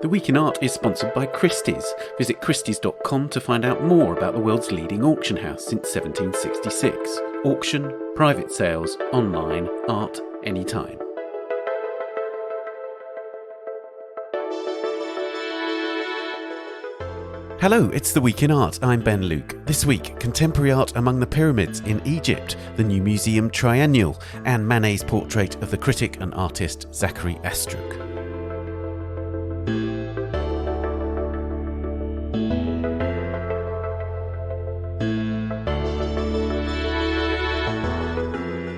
The Week in Art is sponsored by Christie's. Visit christies.com to find out more about the world's leading auction house since 1766. Auction, private sales, online, art, anytime. Hello, it's The Week in Art. I'm Ben Luke. This week, contemporary art among the pyramids in Egypt, the new Museum Triennial, and Manet's portrait of the critic and artist Zacharie Astruc.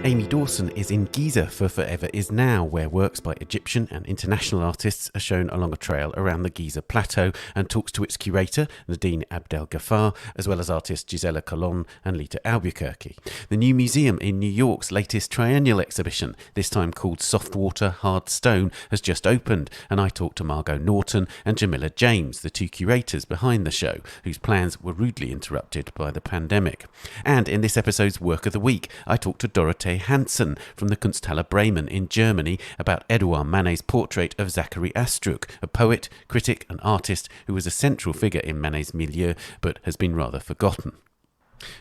Aimee Dawson is in Giza for Forever Is Now, where works by Egyptian and international artists are shown along a trail around the Giza plateau, and talks to its curator, Nadine Abdel Ghaffar, as well as artists Gisela, Colón and Lita, Albuquerque. The new museum in New York's latest triennial exhibition, this time called Soft Water, Hard Stone, has just opened, and I talked to Margot Norton and Jamillah James, the two curators behind the show, whose plans were rudely interrupted by the pandemic. And in this episode's Work of the Week, I talked to Dorothee Hansen from the Kunsthalle Bremen in Germany about Édouard Manet's portrait of Zacharie Astruc, a poet, critic and artist who was a central figure in Manet's milieu but has been rather forgotten.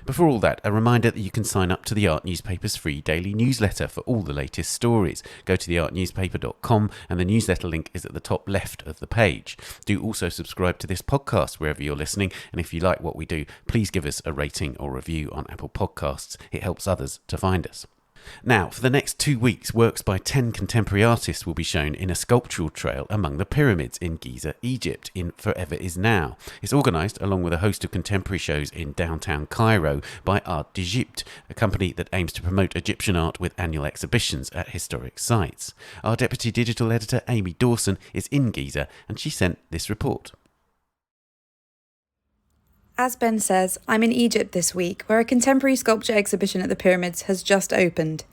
Before all that, a reminder that you can sign up to the Art Newspaper's free daily newsletter for all the latest stories. Go to theartnewspaper.com and the newsletter link is at the top left of the page. Do also subscribe to this podcast wherever you're listening, and if you like what we do, please give us a rating or review on Apple Podcasts. It helps others to find us. Now, for the next 2 weeks, works by 10 contemporary artists will be shown in a sculptural trail among the pyramids in Giza, Egypt, in Forever Is Now. It's organised, along with a host of contemporary shows in downtown Cairo, by Art d'Egypte, a company that aims to promote Egyptian art with annual exhibitions at historic sites. Our deputy digital editor, Aimee Dawson, is in Giza, and she sent this report. As Ben says, I'm in Egypt this week, where a contemporary sculpture exhibition at the pyramids has just opened.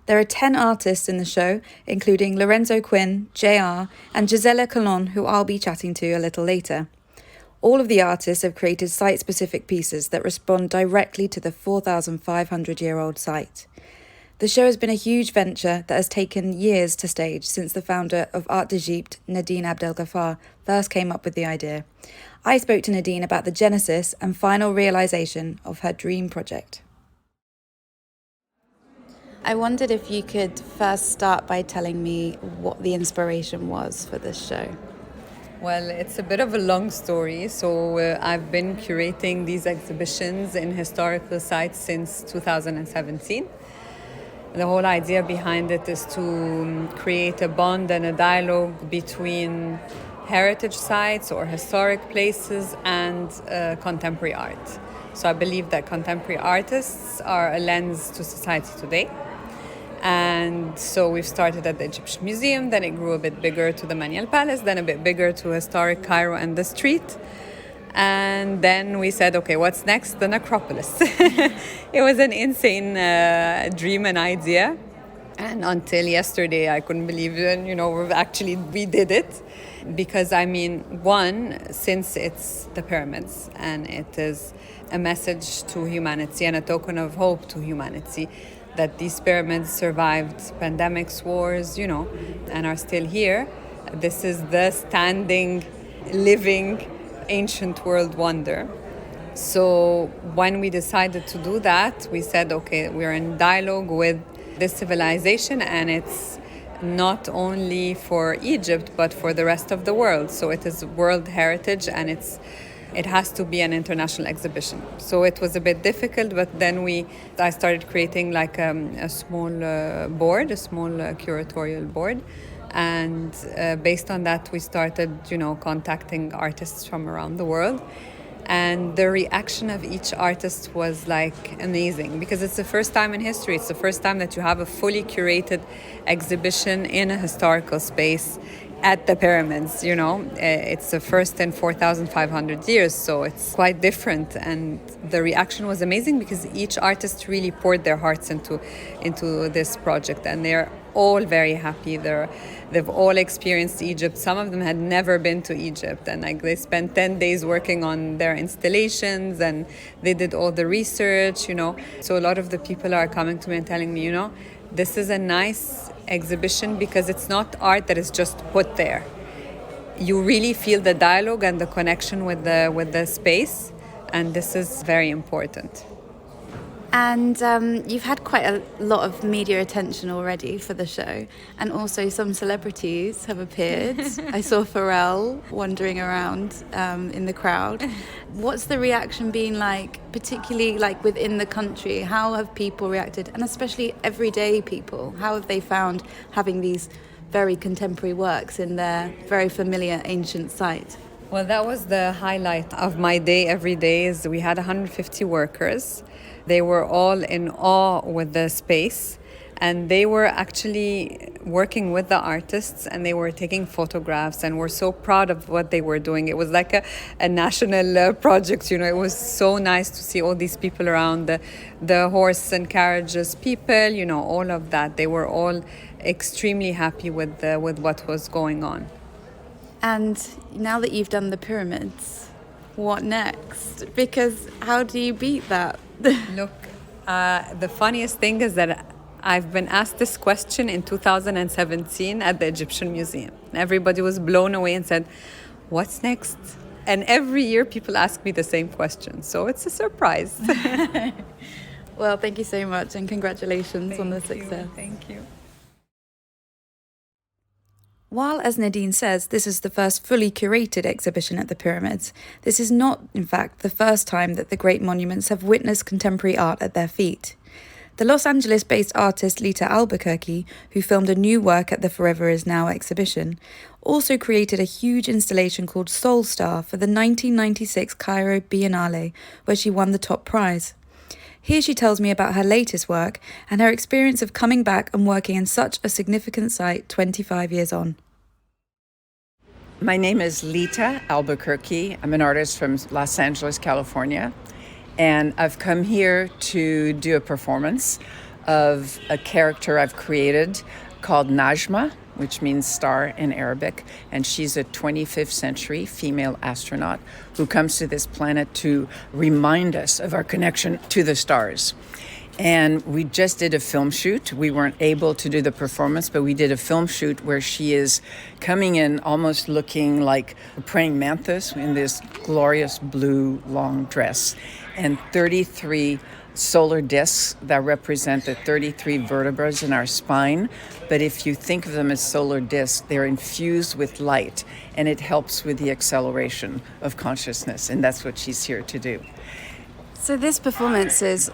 There are 10 artists in the show, including Lorenzo Quinn, JR, and Gisela Collon, who I'll be chatting to a little later. All of the artists have created site-specific pieces that respond directly to the 4,500-year-old site. The show has been a huge venture that has taken years to stage since the founder of Art d'Egypte, Nadine Abdel Ghaffar, first came up with the idea. I spoke to Nadine about the genesis and final realisation of her dream project. I wondered if you could first start by telling me what the inspiration was for this show. Well, it's a bit of a long story. So I've been curating these exhibitions in historical sites since 2017. The whole idea behind it is to create a bond and a dialogue between heritage sites or historic places and contemporary art. So I believe that contemporary artists are a lens to society today. And so we've started at the Egyptian Museum, then it grew a bit bigger to the Manial Palace, then a bit bigger to historic Cairo and the street. And then we said, okay, what's next? The necropolis. It was an insane dream and idea. And until yesterday, I couldn't believe it. We did it. Because, one, since it's the pyramids and it is a message to humanity and a token of hope to humanity, that these pyramids survived pandemics, wars, and are still here. This is the standing, living, ancient world wonder. So when we decided to do that, we said, okay, we're in dialogue with this civilization, and it's not only for Egypt, but for the rest of the world. So it is world heritage, and it has to be an international exhibition. So it was a bit difficult, but then I started creating like a small board, a small curatorial board. And based on that, we started, contacting artists from around the world. And the reaction of each artist was like amazing, because it's the first time in history. It's the first time that you have a fully curated exhibition in a historical space at the pyramids. It's the first in 4,500 years, so it's quite different. And the reaction was amazing because each artist really poured their hearts into this project, and they're all very happy. They've all experienced Egypt. Some of them had never been to Egypt, and they spent 10 days working on their installations, and they did all the research, So a lot of the people are coming to me and telling me, this is a nice exhibition because it's not art that is just put there. you really feel the dialogue and the connection with the space, and this is very important. And you've had quite a lot of media attention already for the show, and also some celebrities have appeared. I saw Pharrell wandering around in the crowd. What's the reaction been like, particularly like within the country? How have people reacted, and especially everyday people? How have they found having these very contemporary works in their very familiar ancient site? Well, that was the highlight of my day every day. Is we had 150 workers. They were all in awe with the space, and they were actually working with the artists, and they were taking photographs, and were so proud of what they were doing. It was like a national project, it was so nice to see all these people around, the horse and carriages people, all of that. They were all extremely happy with what was going on. And now that you've done the pyramids, what next? Because how do you beat that? Look, the funniest thing is that I've been asked this question in 2017 at the Egyptian Museum. Everybody was blown away and said, what's next? And every year people ask me the same question. So it's a surprise. Well, thank you so much, and congratulations on the success. Thank you. While, as Nadine says, this is the first fully curated exhibition at the Pyramids, this is not, in fact, the first time that the great monuments have witnessed contemporary art at their feet. The Los Angeles-based artist Lita Albuquerque, who filmed a new work at the Forever Is Now exhibition, also created a huge installation called Soul Star for the 1996 Cairo Biennale, where she won the top prize. Here she tells me about her latest work and her experience of coming back and working in such a significant site 25 years on. My name is Lita Albuquerque. I'm an artist from Los Angeles, California, and I've come here to do a performance of a character I've created called Najma, which means star in Arabic, and she's a 25th century female astronaut who comes to this planet to remind us of our connection to the stars. And we just did a film shoot. We weren't able to do the performance, but we did a film shoot where she is coming in almost looking like a praying mantis in this glorious blue long dress, and 33 solar discs that represent the 33 vertebrae in our spine. But if you think of them as solar discs, they're infused with light, and it helps with the acceleration of consciousness, and that's what she's here to do. So this performance is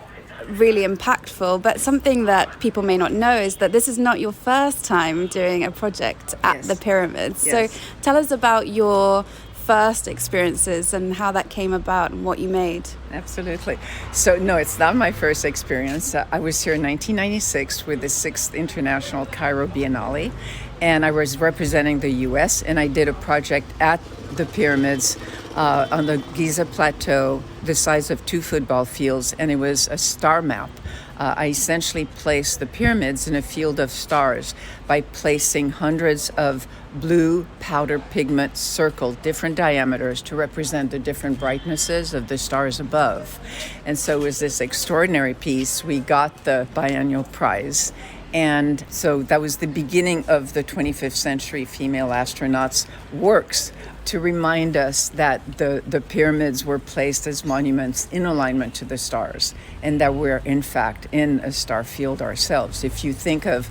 really impactful, but something that people may not know is that this is not your first time doing a project at the Pyramids. Yes. So tell us about your first experiences and how that came about and what you made. Absolutely. So no, it's not my first experience. I was here in 1996 with the 6th International Cairo Biennale, and I was representing the US, and I did a project at the pyramids on the Giza plateau, the size of 2 football fields, and it was a star map. I essentially placed the pyramids in a field of stars by placing hundreds of blue powder pigment circled different diameters to represent the different brightnesses of the stars above. And so it was this extraordinary piece. We got the biennial prize. And so that was the beginning of the 25th century female astronauts' works to remind us that the pyramids were placed as monuments in alignment to the stars, and that we're in fact in a star field ourselves. If you think of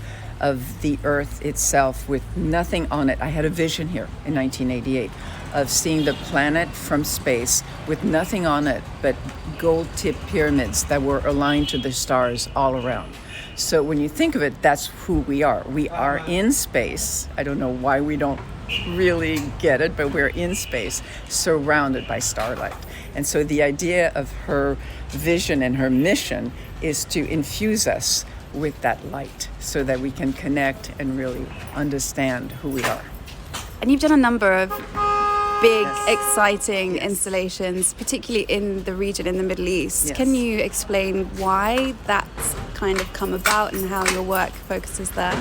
the Earth itself with nothing on it, I had a vision here in 1988 of seeing the planet from space with nothing on it but gold-tipped pyramids that were aligned to the stars all around. So when you think of it, that's who we are. We are in space. I don't know why we don't really get it, but we're in space surrounded by starlight. And so the idea of her vision and her mission is to infuse us with that light so that we can connect and really understand who we are. And you've done a number of big, exciting installations, particularly in the region in the Middle East. Yes. Can you explain why that's kind of come about and how your work focuses there?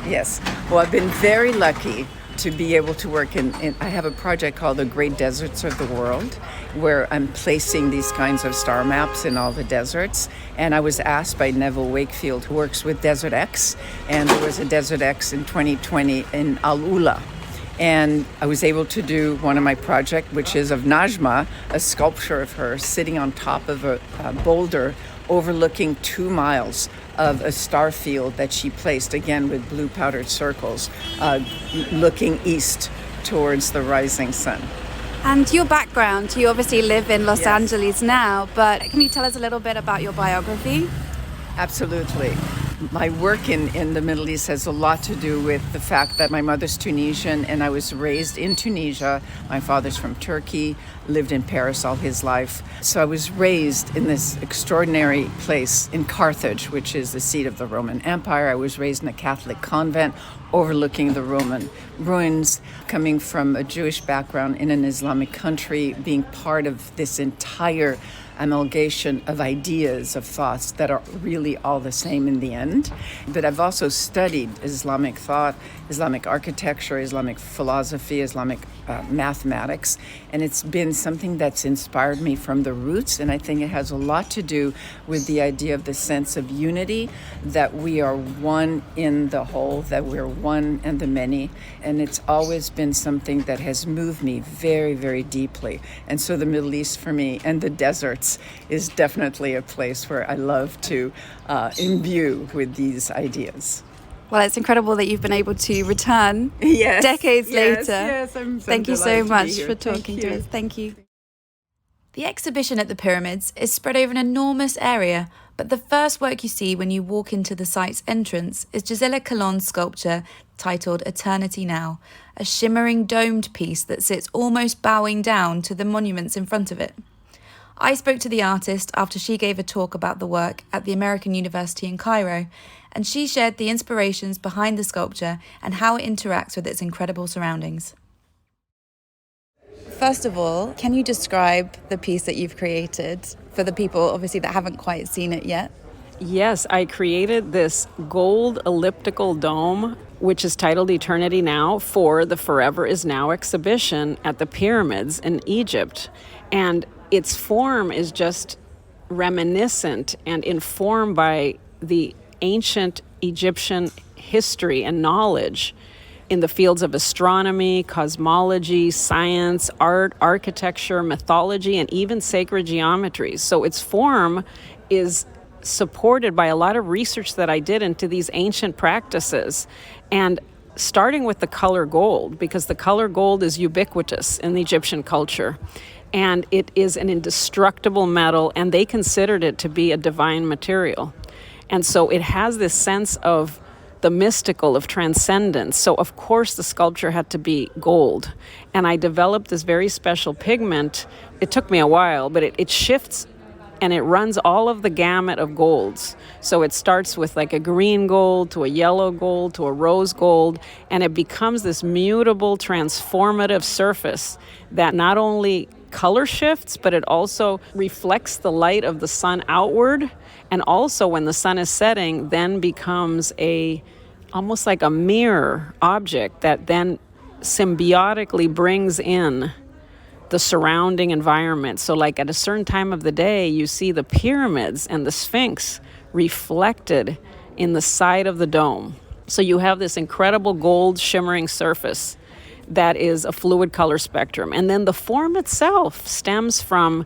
Yes. Well, I've been very lucky to be able to work in I have a project called The Great Deserts of the World, where I'm placing these kinds of star maps in all the deserts. And I was asked by Neville Wakefield, who works with Desert X, and there was a Desert X in 2020 in Al Ula. And I was able to do one of my projects, which is of Najma, a sculpture of her sitting on top of a boulder overlooking 2 miles of a star field that she placed, again with blue powdered circles, looking east towards the rising sun. And your background, you obviously live in Los Yes. Angeles now, but can you tell us a little bit about your biography? Absolutely. My work in the Middle East has a lot to do with the fact that my mother's Tunisian and I was raised in Tunisia. My father's from Turkey, lived in Paris all his life. So I was raised in this extraordinary place in Carthage, which is the seat of the Roman Empire. I was raised in a Catholic convent overlooking the Roman ruins, coming from a Jewish background in an Islamic country, being part of this entire amalgamation of ideas, of thoughts that are really all the same in the end. But I've also studied Islamic thought, Islamic architecture, Islamic philosophy, Islamic mathematics, and it's been something that's inspired me from the roots, and I think it has a lot to do with the idea of the sense of unity, that we are one in the whole, that we're one in the many, and it's always been something that has moved me very, very deeply. And so the Middle East for me, and the deserts, is definitely a place where I love to imbue with these ideas. Well, it's incredible that you've been able to return decades later. Yes, I'm Thank you so delighted to be much here. for talking Thank to you. us. Thank you. The exhibition at the pyramids is spread over an enormous area, but the first work you see when you walk into the site's entrance is Gisela Collon's sculpture titled Eternity Now, a shimmering domed piece that sits almost bowing down to the monuments in front of it. I spoke to the artist after she gave a talk about the work at the American University in Cairo, and she shared the inspirations behind the sculpture and how it interacts with its incredible surroundings. First of all, can you describe the piece that you've created for the people, obviously, that haven't quite seen it yet? Yes, I created this gold elliptical dome, which is titled Eternity Now, for the Forever Is Now exhibition at the pyramids in Egypt. And its form is just reminiscent and informed by the ancient Egyptian history and knowledge in the fields of astronomy, cosmology, science, art, architecture, mythology, and even sacred geometry. So its form is supported by a lot of research that I did into these ancient practices. And starting with the color gold, because the color gold is ubiquitous in the Egyptian culture. And it is an indestructible metal, and they considered it to be a divine material. And so it has this sense of the mystical, of transcendence. So of course the sculpture had to be gold. And I developed this very special pigment. It took me a while, but it shifts and it runs all of the gamut of golds. So it starts with like a green gold to a yellow gold to a rose gold, and it becomes this mutable, transformative surface that not only color shifts, but it also reflects the light of the sun outward. And also when the sun is setting, then becomes almost like a mirror object that then symbiotically brings in the surrounding environment. So like at a certain time of the day, you see the pyramids and the Sphinx reflected in the side of the dome. So you have this incredible gold shimmering surface that is a fluid color spectrum. And then the form itself stems from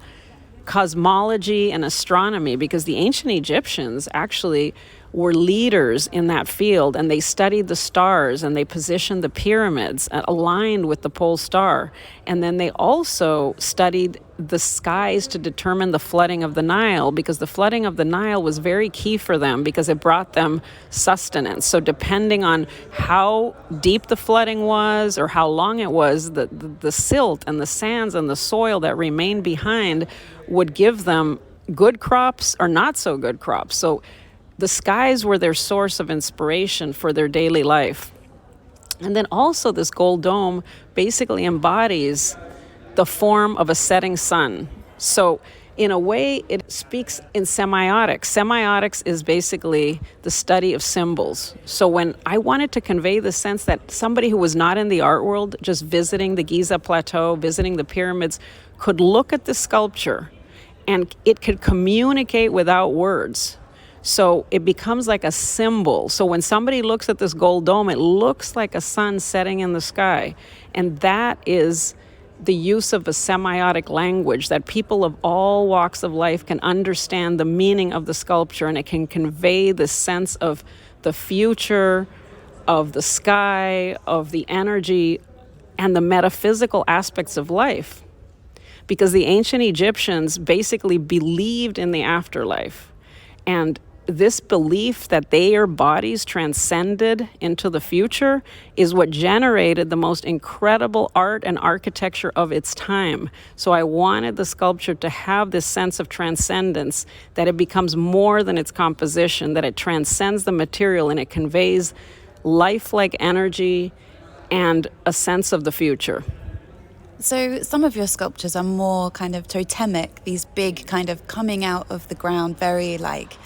cosmology and astronomy, because the ancient Egyptians actually were leaders in that field, and they studied the stars and they positioned the pyramids aligned with the pole star. And then they also studied the skies to determine the flooding of the Nile, because the flooding of the Nile was very key for them because it brought them sustenance. So depending on how deep the flooding was or how long it was, the silt and the sands and the soil that remained behind would give them good crops or not so good crops. So the skies were their source of inspiration for their daily life. And then also this gold dome basically embodies the form of a setting sun. So in a way, it speaks in semiotics. Semiotics is basically the study of symbols. So when I wanted to convey the sense that somebody who was not in the art world, just visiting the Giza plateau, visiting the pyramids, could look at the sculpture and it could communicate without words. So it becomes like a symbol. So when somebody looks at this gold dome, it looks like a sun setting in the sky. And that is the use of a semiotic language that people of all walks of life can understand the meaning of the sculpture, and it can convey the sense of the future, of the sky, of the energy, and the metaphysical aspects of life. Because the ancient Egyptians basically believed in the afterlife. And this belief that their bodies transcended into the future is what generated the most incredible art and architecture of its time. So I wanted the sculpture to have this sense of transcendence, that it becomes more than its composition, that it transcends the material and it conveys lifelike energy and a sense of the future. So some of your sculptures are more kind of totemic, these big kind of coming out of the ground, very like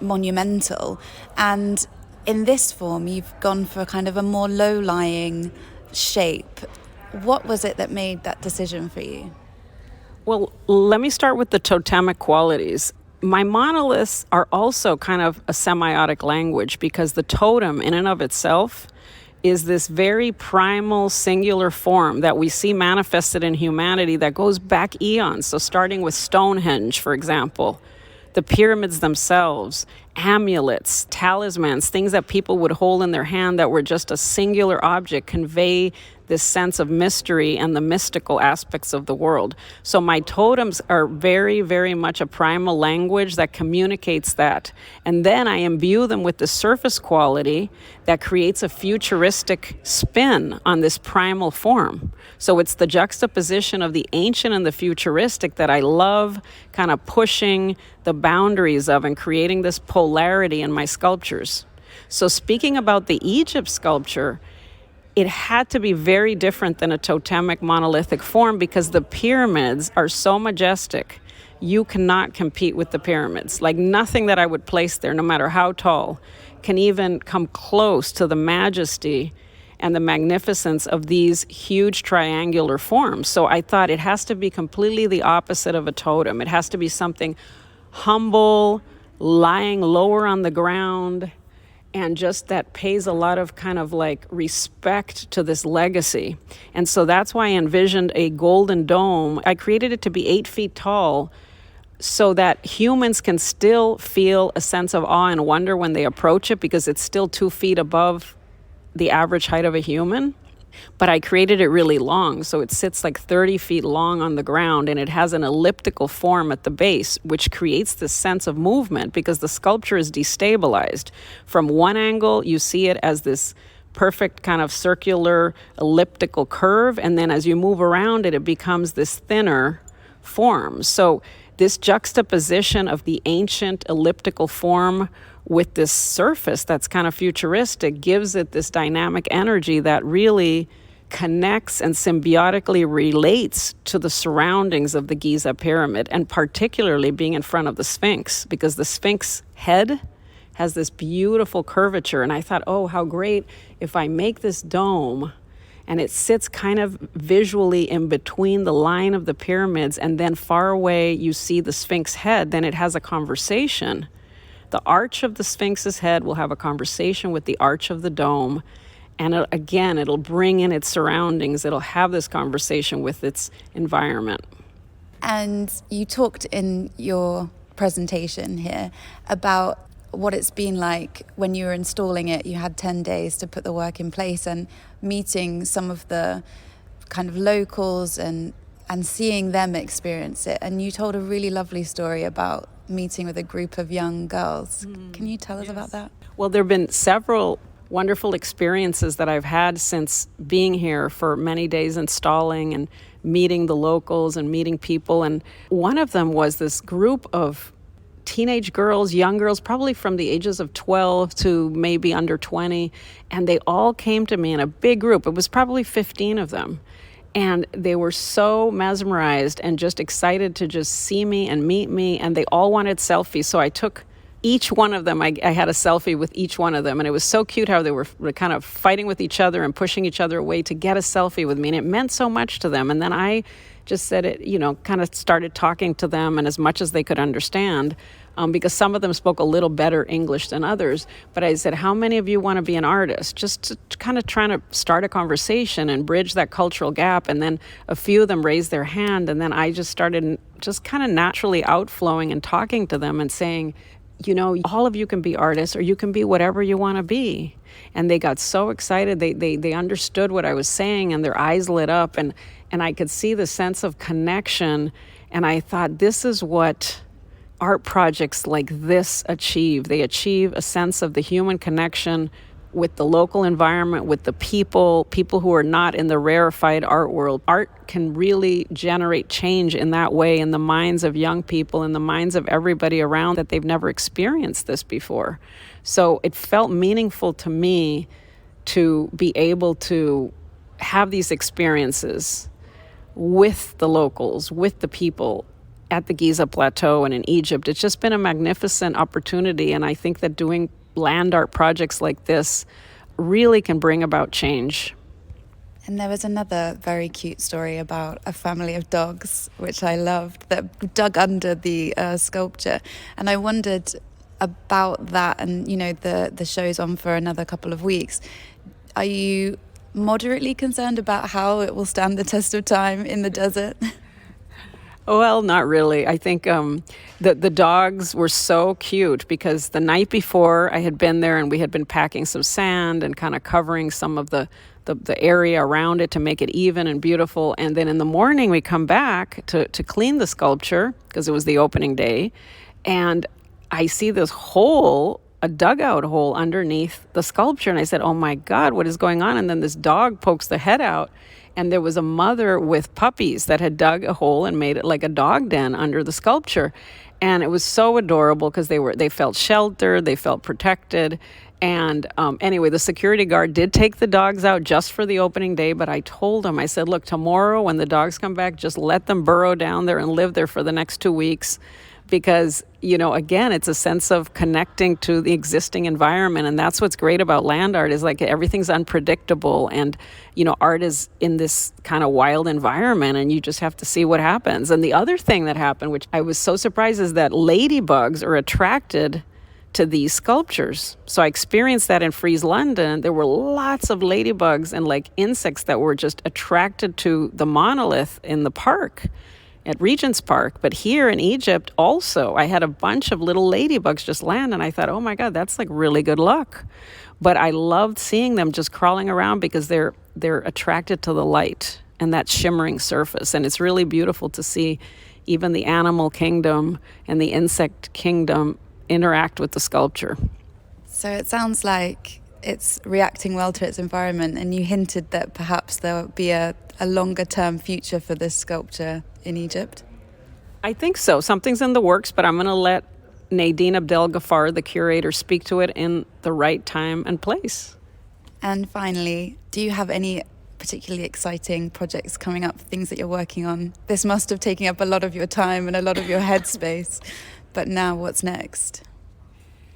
monumental. And in this form, you've gone for kind of a more low-lying shape. What was it that made that decision for you? Well, let me start with the totemic qualities. My monoliths are also kind of a semiotic language, because the totem in and of itself is this very primal singular form that we see manifested in humanity that goes back eons. So starting with Stonehenge, for example, the pyramids themselves, amulets, talismans, things that people would hold in their hand that were just a singular object, convey this sense of mystery and the mystical aspects of the world. So my totems are very, very much a primal language that communicates that. And then I imbue them with the surface quality that creates a futuristic spin on this primal form. So it's the juxtaposition of the ancient and the futuristic that I love kind of pushing the boundaries of and creating this polarity in my sculptures. So speaking about the Egypt sculpture, it had to be very different than a totemic monolithic form, because the pyramids are so majestic. You cannot compete with the pyramids. Like nothing that I would place there, no matter how tall, can even come close to the majesty and the magnificence of these huge triangular forms. So I thought it has to be completely the opposite of a totem. It has to be something humble, lying lower on the ground, and just that pays a lot of kind of like respect to this legacy. And so that's why I envisioned a golden dome. I created it to be 8 feet tall so that humans can still feel a sense of awe and wonder when they approach it, because it's still 2 feet above the average height of a human. But I created it really long, so it sits like 30 feet long on the ground, and it has an elliptical form at the base, which creates this sense of movement because the sculpture is destabilized. From one angle, you see it as this perfect kind of circular elliptical curve, and then as you move around it, it becomes this thinner form. So this juxtaposition of the ancient elliptical form with this surface that's kind of futuristic gives it this dynamic energy that really connects and symbiotically relates to the surroundings of the Giza pyramid, and particularly being in front of the Sphinx, because the Sphinx head has this beautiful curvature. And I thought, oh, how great if I make this dome and it sits kind of visually in between the line of the pyramids, and then far away you see the Sphinx head, then it has a conversation. The arch of the Sphinx's head will have a conversation with the arch of the dome. And it'll bring in its surroundings. It'll have this conversation with its environment. And you talked in your presentation here about what it's been like when you were installing it. You had 10 days to put the work in place, and meeting some of the kind of locals and seeing them experience it. And you told a really lovely story about meeting with a group of young girls. Can you tell us about that? Well, there have been several wonderful experiences that I've had since being here for many days installing and meeting the locals and meeting people. And one of them was this group of teenage girls, young girls, probably from the ages of 12 to maybe under 20. And they all came to me in a big group. It was probably 15 of them. And they were so mesmerized and just excited to just see me and meet me. And they all wanted selfies. So I took each one of them. I had a selfie with each one of them. And it was so cute how they were kind of fighting with each other and pushing each other away to get a selfie with me. And it meant so much to them. And then I just said it, kind of started talking to them. And as much as they could understand, because some of them spoke a little better English than others. But I said, how many of you want to be an artist? Just to kind of trying to start a conversation and bridge that cultural gap. And then a few of them raised their hand. And then I just started just kind of naturally outflowing and talking to them and saying, all of you can be artists, or you can be whatever you want to be. And they got so excited. They understood what I was saying, and their eyes lit up, and I could see the sense of connection. And I thought, this is what art projects like this achieve. They achieve a sense of the human connection with the local environment, with the people who are not in the rarefied art world. Art can really generate change in that way in the minds of young people, in the minds of everybody around, that they've never experienced this before. So it felt meaningful to me to be able to have these experiences with the locals, with the people at the Giza Plateau and in Egypt. It's just been a magnificent opportunity, and I think that doing land art projects like this really can bring about change. And there was another very cute story about a family of dogs, which I loved, that dug under the sculpture. And I wondered about that, and the show's on for another couple of weeks. Are you moderately concerned about how it will stand the test of time in the desert? Well, not really. I think the dogs were so cute because the night before I had been there and we had been packing some sand and kind of covering some of the area around it to make it even and beautiful. And then in the morning we come back to clean the sculpture because it was the opening day. And I see this hole, a dugout hole underneath the sculpture. And I said, oh my God, what is going on? And then this dog pokes the head out. And there was a mother with puppies that had dug a hole and made it like a dog den under the sculpture. And it was so adorable because they felt sheltered, they felt protected. And anyway, the security guard did take the dogs out just for the opening day, but I told him, I said, look, tomorrow when the dogs come back, just let them burrow down there and live there for the next 2 weeks. Because, again, it's a sense of connecting to the existing environment. And that's what's great about land art is like everything's unpredictable. And, art is in this kind of wild environment and you just have to see what happens. And the other thing that happened, which I was so surprised, is that ladybugs are attracted to these sculptures. So I experienced that in Frieze, London. There were lots of ladybugs and like insects that were just attracted to the monolith in the park at Regent's Park. But here in Egypt also, I had a bunch of little ladybugs just land, and I thought, oh my God, that's like really good luck. But I loved seeing them just crawling around because they're attracted to the light and that shimmering surface. And it's really beautiful to see even the animal kingdom and the insect kingdom interact with the sculpture. So it sounds like it's reacting well to its environment, and you hinted that perhaps there would be a longer term future for this sculpture in Egypt. I think so. Something's in the works, but I'm going to let Nadine Abdel Ghaffar, the curator, speak to it in the right time and place. And finally, do you have any particularly exciting projects coming up, things that you're working on? This must have taken up a lot of your time and a lot of your headspace, but now what's next?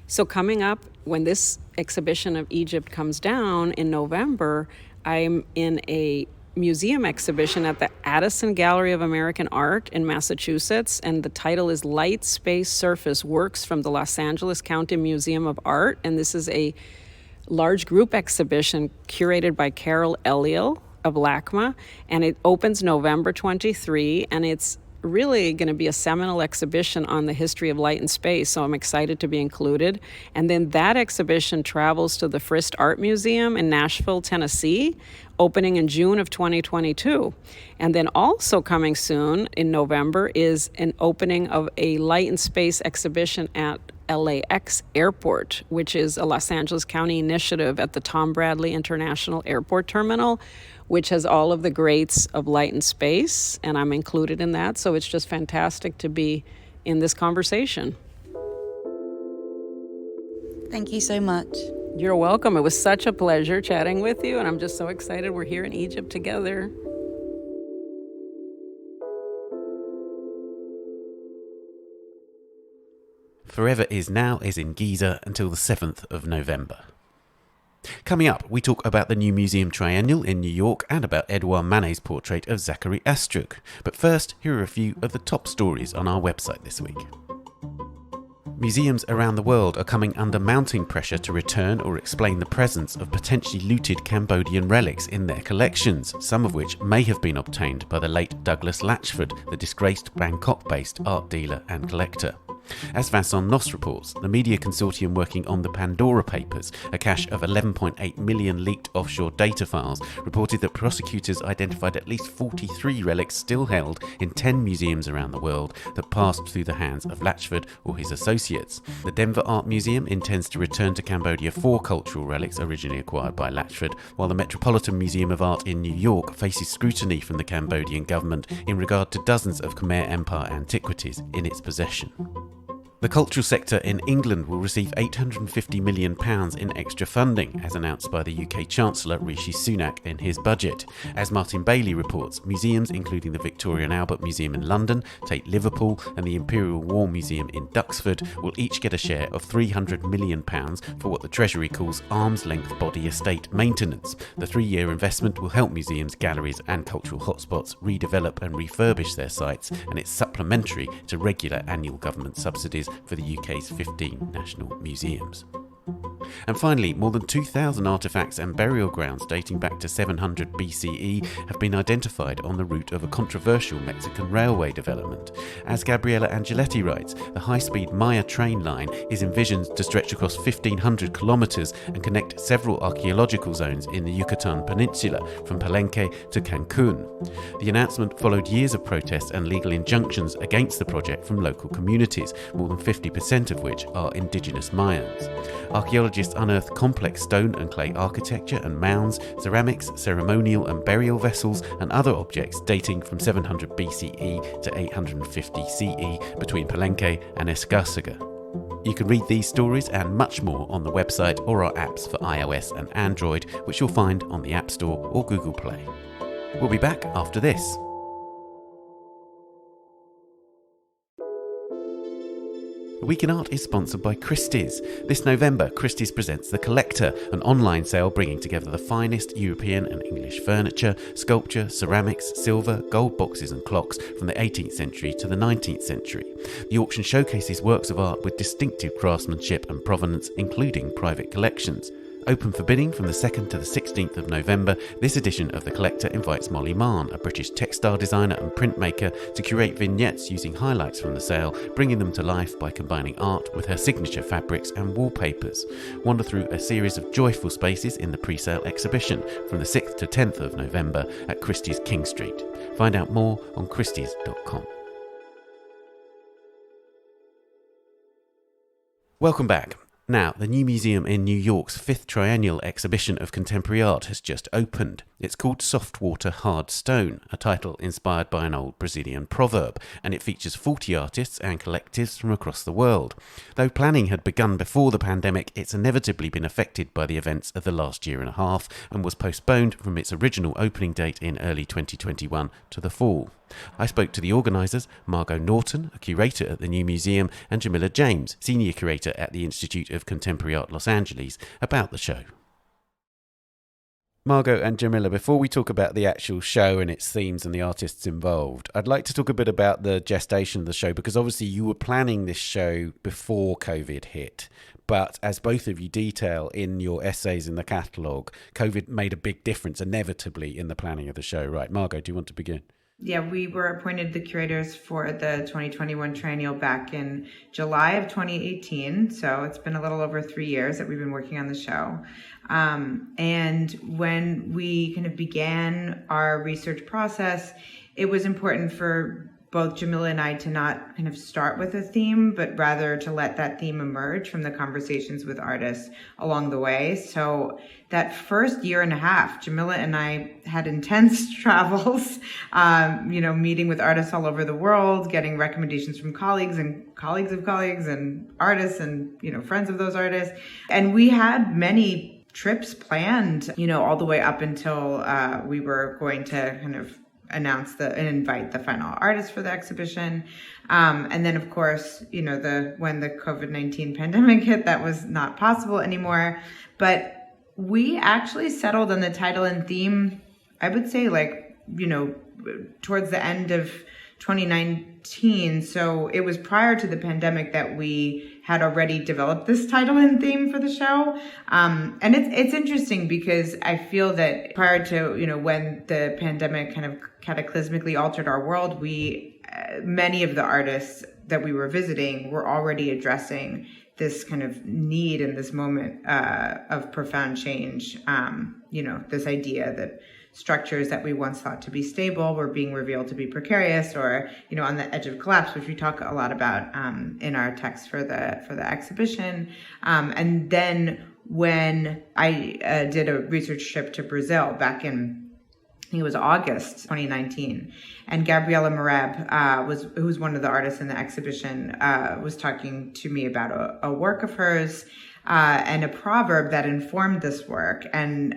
So coming up, when this exhibition of Egypt comes down in November, I'm in a museum exhibition at the Addison Gallery of American Art in Massachusetts, and the title is Light, Space, Surface, Works from the Los Angeles County Museum of Art. And this is a large group exhibition curated by Carol Eliel of LACMA, and it opens November 23, and it's really going to be a seminal exhibition on the history of light and space, so I'm excited to be included. And then that exhibition travels to the Frist Art Museum in Nashville, Tennessee, opening in June of 2022. And then also coming soon in November is an opening of a light and space exhibition at LAX Airport, which is a Los Angeles County initiative at the Tom Bradley International Airport Terminal, which has all of the greats of light and space, and I'm included in that. So it's just fantastic to be in this conversation. Thank you so much. You're welcome. It was such a pleasure chatting with you, and I'm just so excited we're here in Egypt together. Forever Is Now is in Giza until the 7th of November. Coming up, we talk about the new Museum Triennial in New York and about Édouard Manet's portrait of Zacharie Astruc. But first, here are a few of the top stories on our website this week. Museums around the world are coming under mounting pressure to return or explain the presence of potentially looted Cambodian relics in their collections, some of which may have been obtained by the late Douglas Latchford, the disgraced Bangkok-based art dealer and collector. As Vincent Noss reports, the media consortium working on the Pandora Papers, a cache of 11.8 million leaked offshore data files, reported that prosecutors identified at least 43 relics still held in 10 museums around the world that passed through the hands of Latchford or his associates. The Denver Art Museum intends to return to Cambodia 4 cultural relics originally acquired by Latchford, while the Metropolitan Museum of Art in New York faces scrutiny from the Cambodian government in regard to dozens of Khmer Empire antiquities in its possession. The cultural sector in England will receive £850 million in extra funding, as announced by the UK Chancellor Rishi Sunak in his budget. As Martin Bailey reports, museums including the Victoria and Albert Museum in London, Tate Liverpool and the Imperial War Museum in Duxford will each get a share of £300 million for what the Treasury calls arm's-length body estate maintenance. The 3-year investment will help museums, galleries and cultural hotspots redevelop and refurbish their sites, and it's supplementary to regular annual government subsidies for the UK's 15 national museums. And finally, more than 2,000 artefacts and burial grounds dating back to 700 BCE have been identified on the route of a controversial Mexican railway development. As Gabriela Angeletti writes, the high-speed Maya train line is envisioned to stretch across 1,500 kilometres and connect several archaeological zones in the Yucatan Peninsula, from Palenque to Cancun. The announcement followed years of protests and legal injunctions against the project from local communities, more than 50% of which are indigenous Mayans. Archaeologists unearthed complex stone and clay architecture and mounds, ceramics, ceremonial and burial vessels, and other objects dating from 700 BCE to 850 CE between Palenque and Escárcega. You can read these stories and much more on the website or our apps for iOS and Android, which you'll find on the App Store or Google Play. We'll be back after this. The Week in Art is sponsored by Christie's. This November, Christie's presents The Collector, an online sale bringing together the finest European and English furniture, sculpture, ceramics, silver, gold boxes and clocks from the 18th century to the 19th century. The auction showcases works of art with distinctive craftsmanship and provenance, including private collections. Open for bidding from the 2nd to the 16th of November, this edition of The Collector invites Molly Mahon, a British textile designer and printmaker, to curate vignettes using highlights from the sale, bringing them to life by combining art with her signature fabrics and wallpapers. Wander through a series of joyful spaces in the pre-sale exhibition from the 6th to 10th of November at Christie's King Street. Find out more on christies.com. Welcome back. Now, the new museum in New York's 5th Triennial exhibition of contemporary art has just opened. It's called Soft Water, Hard Stone, a title inspired by an old Brazilian proverb, and it features 40 artists and collectives from across the world. Though planning had begun before the pandemic, it's inevitably been affected by the events of the last year and a half and was postponed from its original opening date in early 2021 to the fall. I spoke to the organisers, Margot Norton, a curator at the new museum, and Jamillah James, senior curator at the Institute of Contemporary Art Los Angeles, about the show. Margot and Jamillah, before we talk about the actual show and its themes and the artists involved, I'd like to talk a bit about the gestation of the show, because obviously you were planning this show before COVID hit. But as both of you detail in your essays in the catalogue, COVID made a big difference inevitably in the planning of the show, right? Margot, do you want to begin? Yeah, we were appointed the curators for the 2021 Triennial back in July of 2018. So it's been a little over 3 years that we've been working on the show. And when we kind of began our research process, it was important for both Jamillah and I to not kind of start with a theme, but rather to let that theme emerge from the conversations with artists along the way. So that first year and a half, Jamillah and I had intense travels, meeting with artists all over the world, getting recommendations from colleagues and colleagues of colleagues and artists and, friends of those artists. And we had many trips planned, all the way up until we were going to kind of announce and invite the final artists for the exhibition. And then, of course, when the COVID-19 pandemic hit, that was not possible anymore. But we actually settled on the title and theme, I would say, towards the end of 2019. So it was prior to the pandemic that we had already developed this title and theme for the show. And it's interesting because I feel that prior to, when the pandemic kind of cataclysmically altered our world, many of the artists that we were visiting were already addressing this kind of need in this moment of profound change. This idea that structures that we once thought to be stable were being revealed to be precarious or, on the edge of collapse, which we talk a lot about in our text for the exhibition. And then when I did a research trip to Brazil back in, I think it was August 2019, and Gabriela Mareb, who's one of the artists in the exhibition, was talking to me about a work of hers and a proverb that informed this work. And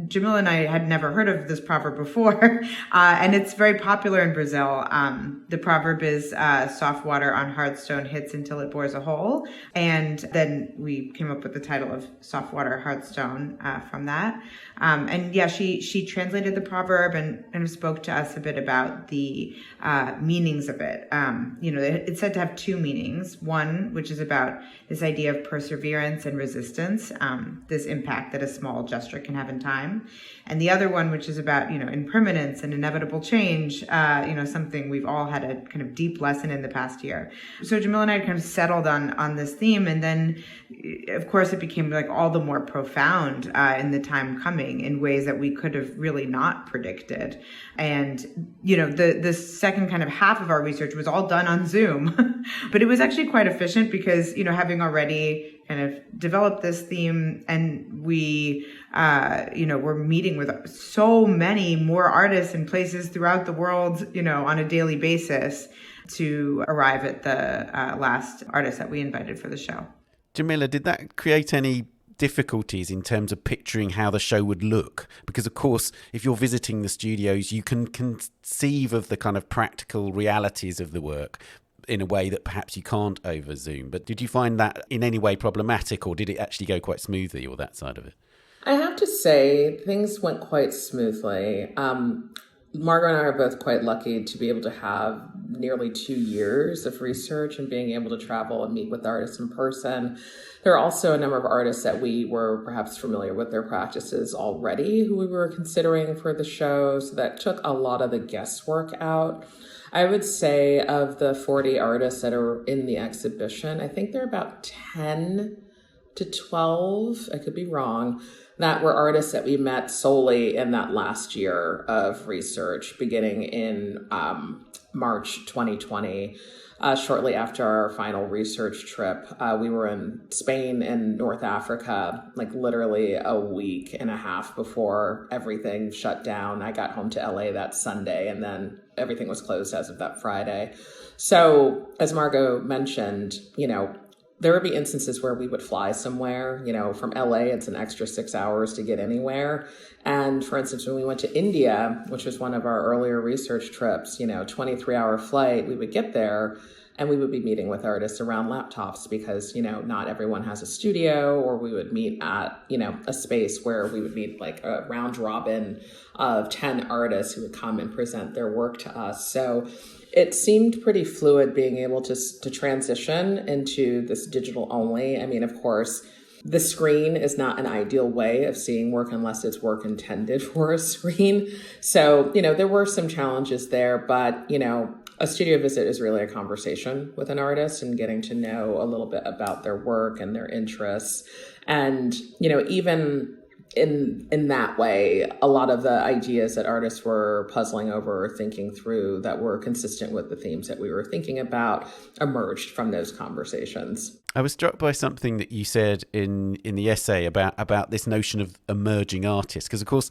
Jamillah and I had never heard of this proverb before, and it's very popular in Brazil. The proverb is soft water on hard stone hits until it bores a hole. And then we came up with the title of Soft Water, Hard Stone from that. She translated the proverb and spoke to us a bit about the meanings of it. It's said to have two meanings. One, which is about this idea of perseverance and resistance, this impact that a small gesture can have in time. And the other one, which is about, impermanence and inevitable change, something we've all had a kind of deep lesson in the past year. So Jamillah and I kind of settled on this theme. And then, of course, it became like all the more profound in the time coming in ways that we could have really not predicted. And, the second kind of half of our research was all done on Zoom, but it was actually quite efficient because, having already kind of developed this theme and we, we're meeting with so many more artists and places throughout the world, on a daily basis to arrive at the last artist that we invited for the show. Jamillah, did that create any difficulties in terms of picturing how the show would look? Because, of course, if you're visiting the studios, you can conceive of the kind of practical realities of the work in a way that perhaps you can't over Zoom. But did you find that in any way problematic, or did it actually go quite smoothly, or that side of it? I have to say, things went quite smoothly. Margot and I are both quite lucky to be able to have nearly 2 years of research and being able to travel and meet with artists in person. There are also a number of artists that we were perhaps familiar with their practices already who we were considering for the show, so that took a lot of the guesswork out. I would say of the 40 artists that are in the exhibition, I think there are about 10 to 12, I could be wrong, that were artists that we met solely in that last year of research, beginning in March 2020. Shortly after our final research trip, we were in Spain and North Africa, like literally a week and a half before everything shut down. I got home to LA that Sunday, and then everything was closed as of that Friday. So as Margot mentioned, there would be instances where we would fly somewhere, from LA, it's an extra 6 hours to get anywhere. And for instance, when we went to India, which was one of our earlier research trips, 23-hour flight, we would get there and we would be meeting with artists around laptops because, not everyone has a studio, or we would meet at, a space where we would meet like a round robin of 10 artists who would come and present their work to us. So it seemed pretty fluid being able to transition into this digital only. I mean, of course, the screen is not an ideal way of seeing work unless it's work intended for a screen. So, there were some challenges there, but, a studio visit is really a conversation with an artist and getting to know a little bit about their work and their interests. And, even in that way, a lot of the ideas that artists were puzzling over or thinking through that were consistent with the themes that we were thinking about emerged from those conversations. I was struck by something that you said in the essay about this notion of emerging artists, because, of course,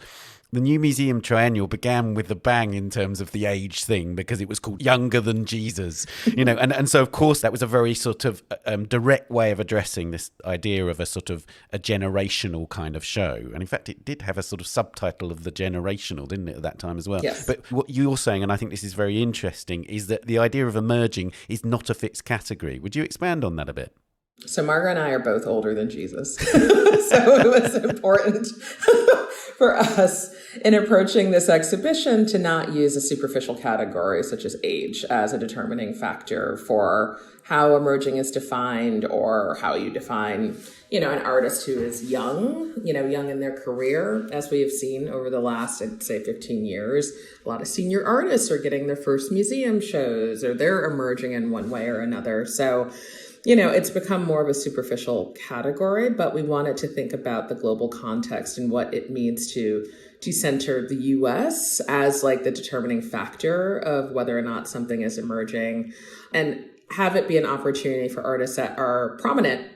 the new Museum Triennial began with a bang in terms of the age thing, because it was called Younger Than Jesus, and so, of course, that was a very sort of direct way of addressing this idea of a sort of a generational kind of show. And in fact, it did have a sort of subtitle of the generational, didn't it, at that time as well? Yes. But what you're saying, and I think this is very interesting, is that the idea of emerging is not a fixed category. Would you expand on that a bit? So Margot and I are both older than Jesus. So it was important for us in approaching this exhibition to not use a superficial category such as age as a determining factor for how emerging is defined or how you define, an artist who is young, young in their career. As we have seen over the last, I'd say, 15 years, a lot of senior artists are getting their first museum shows or they're emerging in one way or another. So, it's become more of a superficial category, but we wanted to think about the global context and what it means to center the U.S. as like the determining factor of whether or not something is emerging, and have it be an opportunity for artists that are prominent,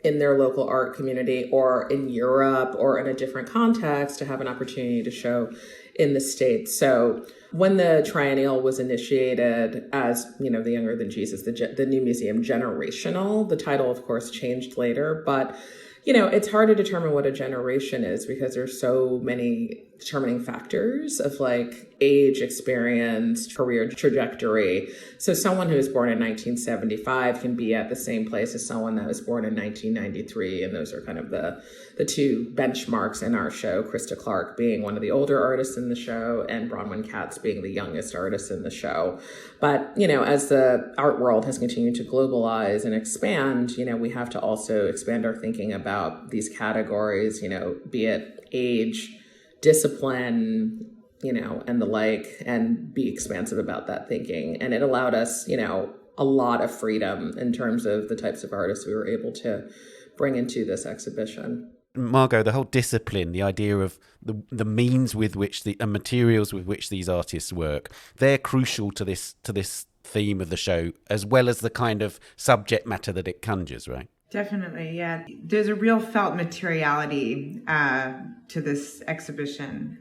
in their local art community or in Europe or in a different context to have an opportunity to show in the States. So when the Triennial was initiated as, the Younger Than Jesus, the new museum generational, the title, of course, changed later, but it's hard to determine what a generation is because there's so many determining factors of like age, experience, career trajectory. So someone who was born in 1975 can be at the same place as someone that was born in 1993. And those are kind of the two benchmarks in our show, Krista Clark being one of the older artists in the show and Bronwyn Katz being the youngest artist in the show. But, as the art world has continued to globalize and expand, we have to also expand our thinking about these categories, be it age, discipline, and the like, and be expansive about that thinking. And it allowed us, a lot of freedom in terms of the types of artists we were able to bring into this exhibition. Margot, the whole discipline, the idea of the means with which and materials with which these artists work, they're crucial to this theme of the show, as well as the kind of subject matter that it conjures, right? Definitely, yeah. There's a real felt materiality to this exhibition,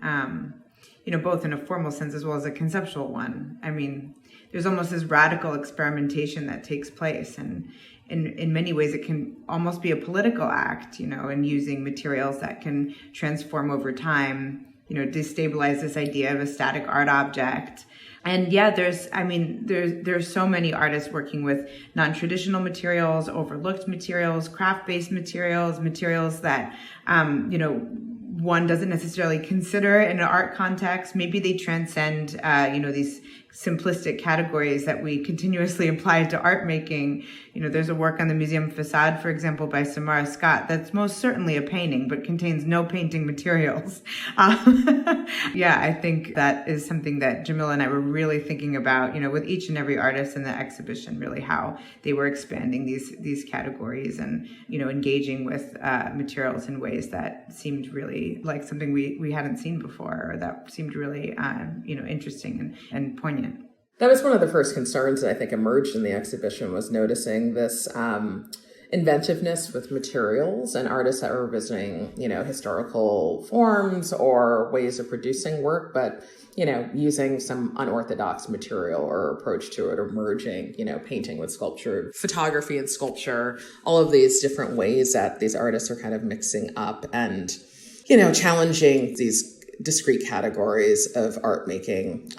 both in a formal sense as well as a conceptual one. I mean, there's almost this radical experimentation that takes place, and in many ways it can almost be a political act, in using materials that can transform over time, destabilize this idea of a static art object. And yeah, there's so many artists working with non-traditional materials, overlooked materials, craft-based materials that, one doesn't necessarily consider in an art context. Maybe they transcend, these simplistic categories that we continuously apply to art making. There's a work on the museum facade, for example, by Samara Scott, that's most certainly a painting, but contains no painting materials. Yeah, I think that is something that Jamillah and I were really thinking about, with each and every artist in the exhibition, really how they were expanding these categories and, engaging with materials in ways that seemed really like something we hadn't seen before, or that seemed really, interesting and poignant. That was one of the first concerns that I think emerged in the exhibition, was noticing this inventiveness with materials and artists that were visiting, historical forms or ways of producing work, but, using some unorthodox material or approach to it, or merging, painting with sculpture, photography and sculpture, all of these different ways that these artists are kind of mixing up and, challenging these discrete categories of art making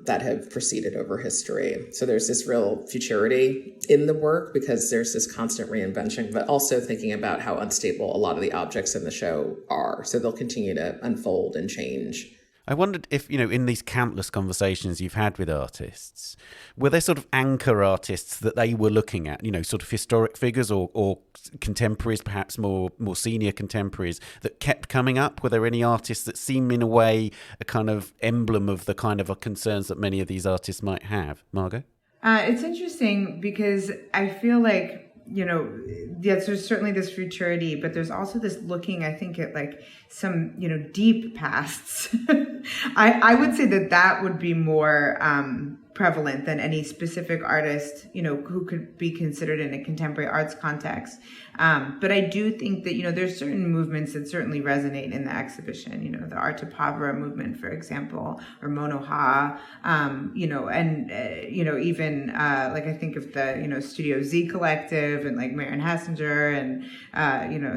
that have proceeded over history. So there's this real futurity in the work because there's this constant reinvention, but also thinking about how unstable a lot of the objects in the show are. So they'll continue to unfold and change. I wondered if, in these countless conversations you've had with artists, were there sort of anchor artists that they were looking at, sort of historic figures or contemporaries, perhaps more senior contemporaries that kept coming up? Were there any artists that seem in a way a kind of emblem of the kind of concerns that many of these artists might have? Margot? It's interesting because I feel like, yes, there's certainly this futurity, but there's also this looking, I think, at like some, deep pasts. I would say that would be more prevalent than any specific artist, who could be considered in a contemporary arts context. But I do think that, there's certain movements that certainly resonate in the exhibition, the Arte Povera movement, for example, or Monoha, even like I think of the, Studio Z Collective and like Marian Hassinger and,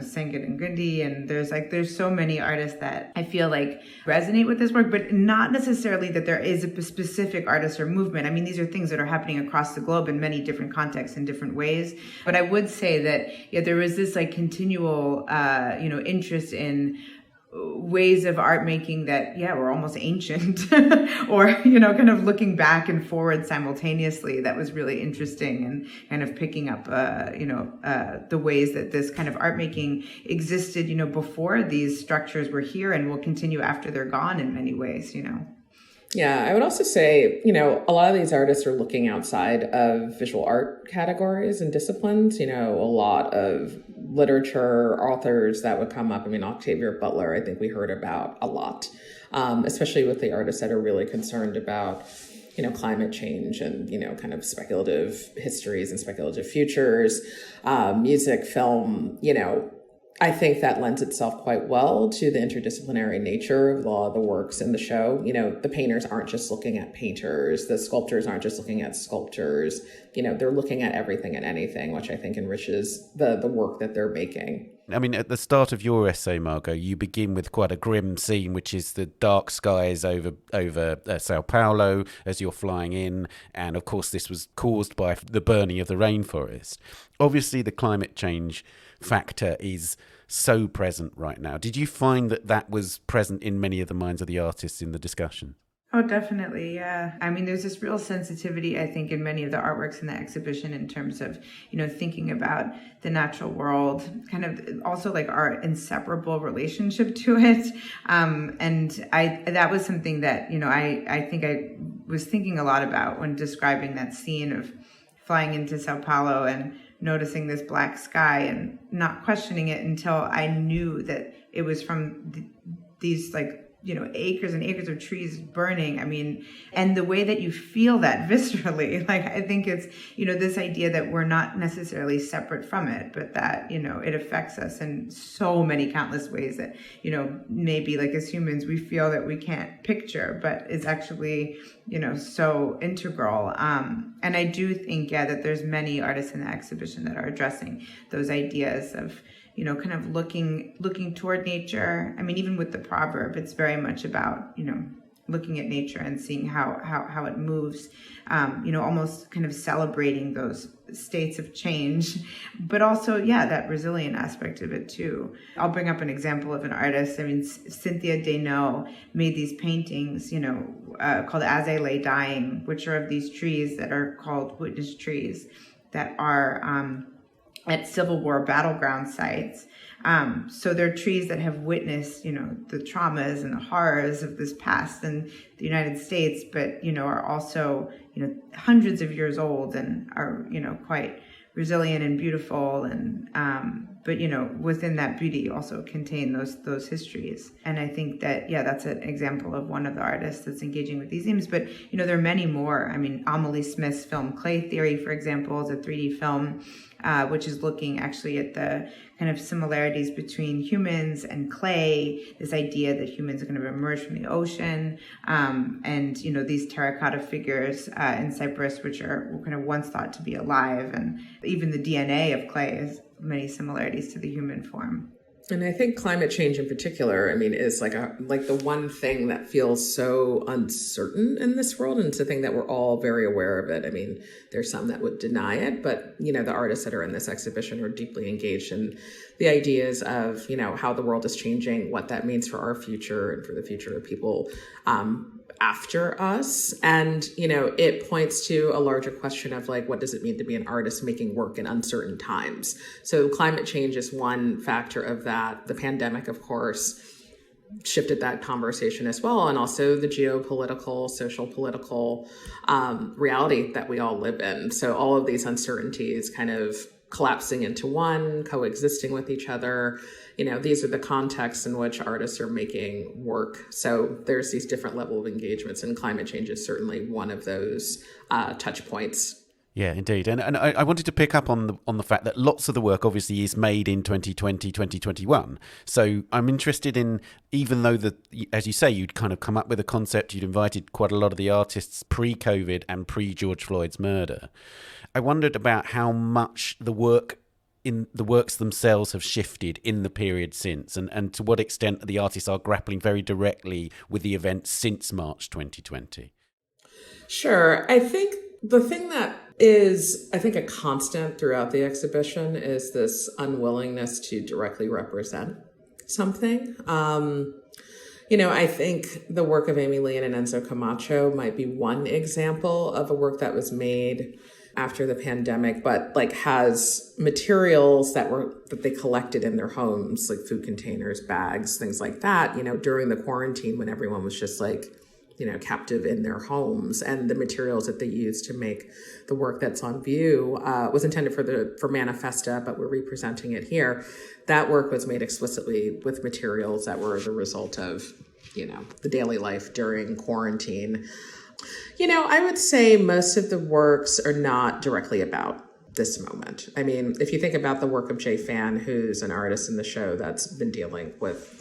Sengat and Gundi. And there's so many artists that I feel like resonate with this work, but not necessarily that there is a specific artist or movement. I mean, these are things that are happening across the globe in many different contexts in different ways. But I would say that, there was this like continual, interest in ways of art making that, were almost ancient or, kind of looking back and forward simultaneously. That was really interesting, and kind of picking up, the ways that this kind of art making existed, before these structures were here and will continue after they're gone in many ways, Yeah, I would also say, a lot of these artists are looking outside of visual art categories and disciplines. A lot of literature authors that would come up. I mean, Octavia Butler, I think we heard about a lot, especially with the artists that are really concerned about, climate change and, kind of speculative histories and speculative futures, music, film, I think that lends itself quite well to the interdisciplinary nature of a lot of the works in the show. The painters aren't just looking at painters. The sculptors aren't just looking at sculptors. They're looking at everything and anything, which I think enriches the work that they're making. I mean, at the start of your essay, Margot, you begin with quite a grim scene, which is the dark skies over Sao Paulo as you're flying in. And of course, this was caused by the burning of the rainforest. Obviously, the climate change factor is so present right now. Did you find that was present in many of the minds of the artists in the discussion? Oh, definitely. Yeah. I mean, there's this real sensitivity, I think, in many of the artworks in the exhibition in terms of, thinking about the natural world, kind of also like our inseparable relationship to it. And that was something that, I think I was thinking a lot about when describing that scene of flying into Sao Paulo and noticing this black sky and not questioning it until I knew that it was from these acres and acres of trees burning. I mean, and the way that you feel that viscerally, I think it's, this idea that we're not necessarily separate from it, but that, it affects us in so many countless ways that, maybe as humans, we feel that we can't picture, but it's actually, so integral. And I do think, that there's many artists in the exhibition that are addressing those ideas of, kind of looking toward nature. I mean, even with the proverb, it's very much about, looking at nature and seeing how it moves, almost kind of celebrating those states of change, but also, that resilient aspect of it too. I'll bring up an example of an artist. I mean, Cynthia Desnaux made these paintings, called As I Lay Dying, which are of these trees that are called witness trees that are, at Civil War battleground sites. So they're trees that have witnessed, the traumas and the horrors of this past in the United States, but, are also, hundreds of years old and are, quite resilient and beautiful. And, but, within that beauty also contain those histories. And I think that, that's an example of one of the artists that's engaging with these themes. But, there are many more. I mean, Amelie Smith's film Clay Theory, for example, is a 3D film, which is looking actually at the kind of similarities between humans and clay, this idea that humans are going to emerge from the ocean, and, these terracotta figures in Cyprus, which are kind of once thought to be alive, and even the DNA of clay has many similarities to the human form. And I think climate change in particular, I mean, is like the one thing that feels so uncertain in this world, and it's a thing that we're all very aware of it. I mean, there's some that would deny it, but, the artists that are in this exhibition are deeply engaged in the ideas of, how the world is changing, what that means for our future and for the future of people after us. And, it points to a larger question of what does it mean to be an artist making work in uncertain times? So climate change is one factor of that. The pandemic, of course, shifted that conversation as well. And also the geopolitical, social political reality that we all live in. So all of these uncertainties kind of collapsing into one, coexisting with each other. These are the contexts in which artists are making work. So there's these different level of engagements, and climate change is certainly one of those touch points. Yeah, indeed. And I wanted to pick up on the fact that lots of the work obviously is made in 2020, 2021. So I'm interested in, even though as you say, you'd kind of come up with a concept, you'd invited quite a lot of the artists pre-COVID and pre-George Floyd's murder. I wondered about how much the works themselves have shifted in the period since, and to what extent the artists are grappling very directly with the events since March 2020. Sure. I think the thing that is, a constant throughout the exhibition is this unwillingness to directly represent. something. I think the work of Amy Lee and Enzo Camacho might be one example of a work that was made after the pandemic, but like has materials that they collected in their homes, like food containers, bags, things like that, during the quarantine when everyone was just like, captive in their homes. And the materials that they used to make the work that's on view was intended for Manifesta, but we're representing it here. That work was made explicitly with materials that were the result of, the daily life during quarantine. I would say most of the works are not directly about this moment. I mean, if you think about the work of Jay Fan, who's an artist in the show that's been dealing with,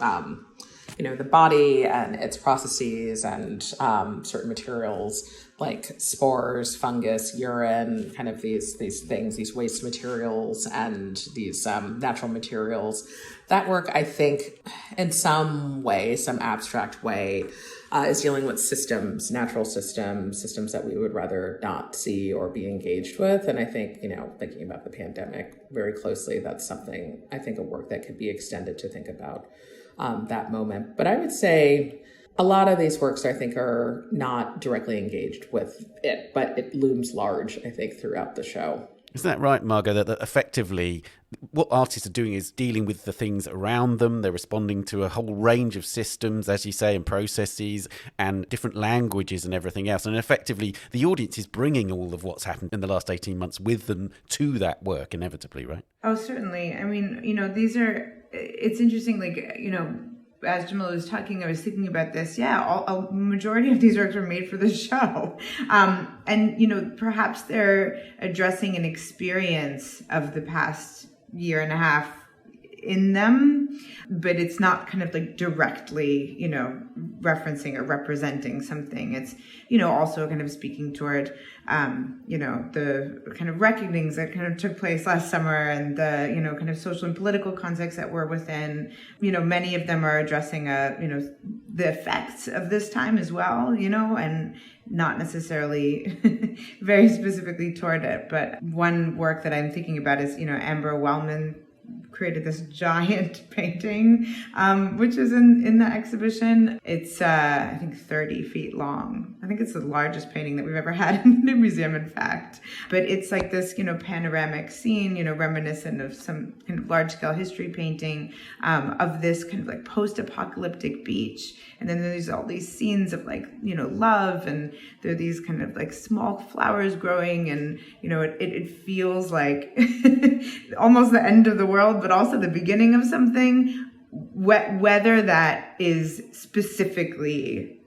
the body and its processes and certain materials like spores, fungus, urine, kind of these things, these waste materials and these natural materials. That work, I think, in some way, some abstract way, is dealing with systems, natural systems that we would rather not see or be engaged with. And I think, thinking about the pandemic very closely, that's something, I think, a work that could be extended to think about that moment. But I would say a lot of these works, I think, are not directly engaged with it, but it looms large, I think, throughout the show. Isn't that right, Margot, that effectively what artists are doing is dealing with the things around them. They're responding to a whole range of systems, as you say, and processes and different languages and everything else. And effectively, the audience is bringing all of what's happened in the last 18 months with them to that work, inevitably, right? Oh, certainly. I mean, it's interesting, as Jamillah was talking, I was thinking about this. Yeah, a majority of these works were made for the show. And perhaps they're addressing an experience of the past year and a half in them, but it's not kind of like directly, referencing or representing something. It's, also kind of speaking toward, the kind of reckonings that kind of took place last summer and the, kind of social and political context that we're within. Many of them are addressing, the effects of this time as well, and not necessarily very specifically toward it. But one work that I'm thinking about is, Amber Wellman created this giant painting, which is in the exhibition. It's, I think, 30 feet long. I think it's the largest painting that we've ever had in the museum, in fact. But it's like this, panoramic scene, reminiscent of some kind of large-scale history painting of this kind of like post-apocalyptic beach. And then there's all these scenes of like, love, and there are these kind of like small flowers growing, and, it feels like almost the end of the world, but also the beginning of something, whether that is specifically,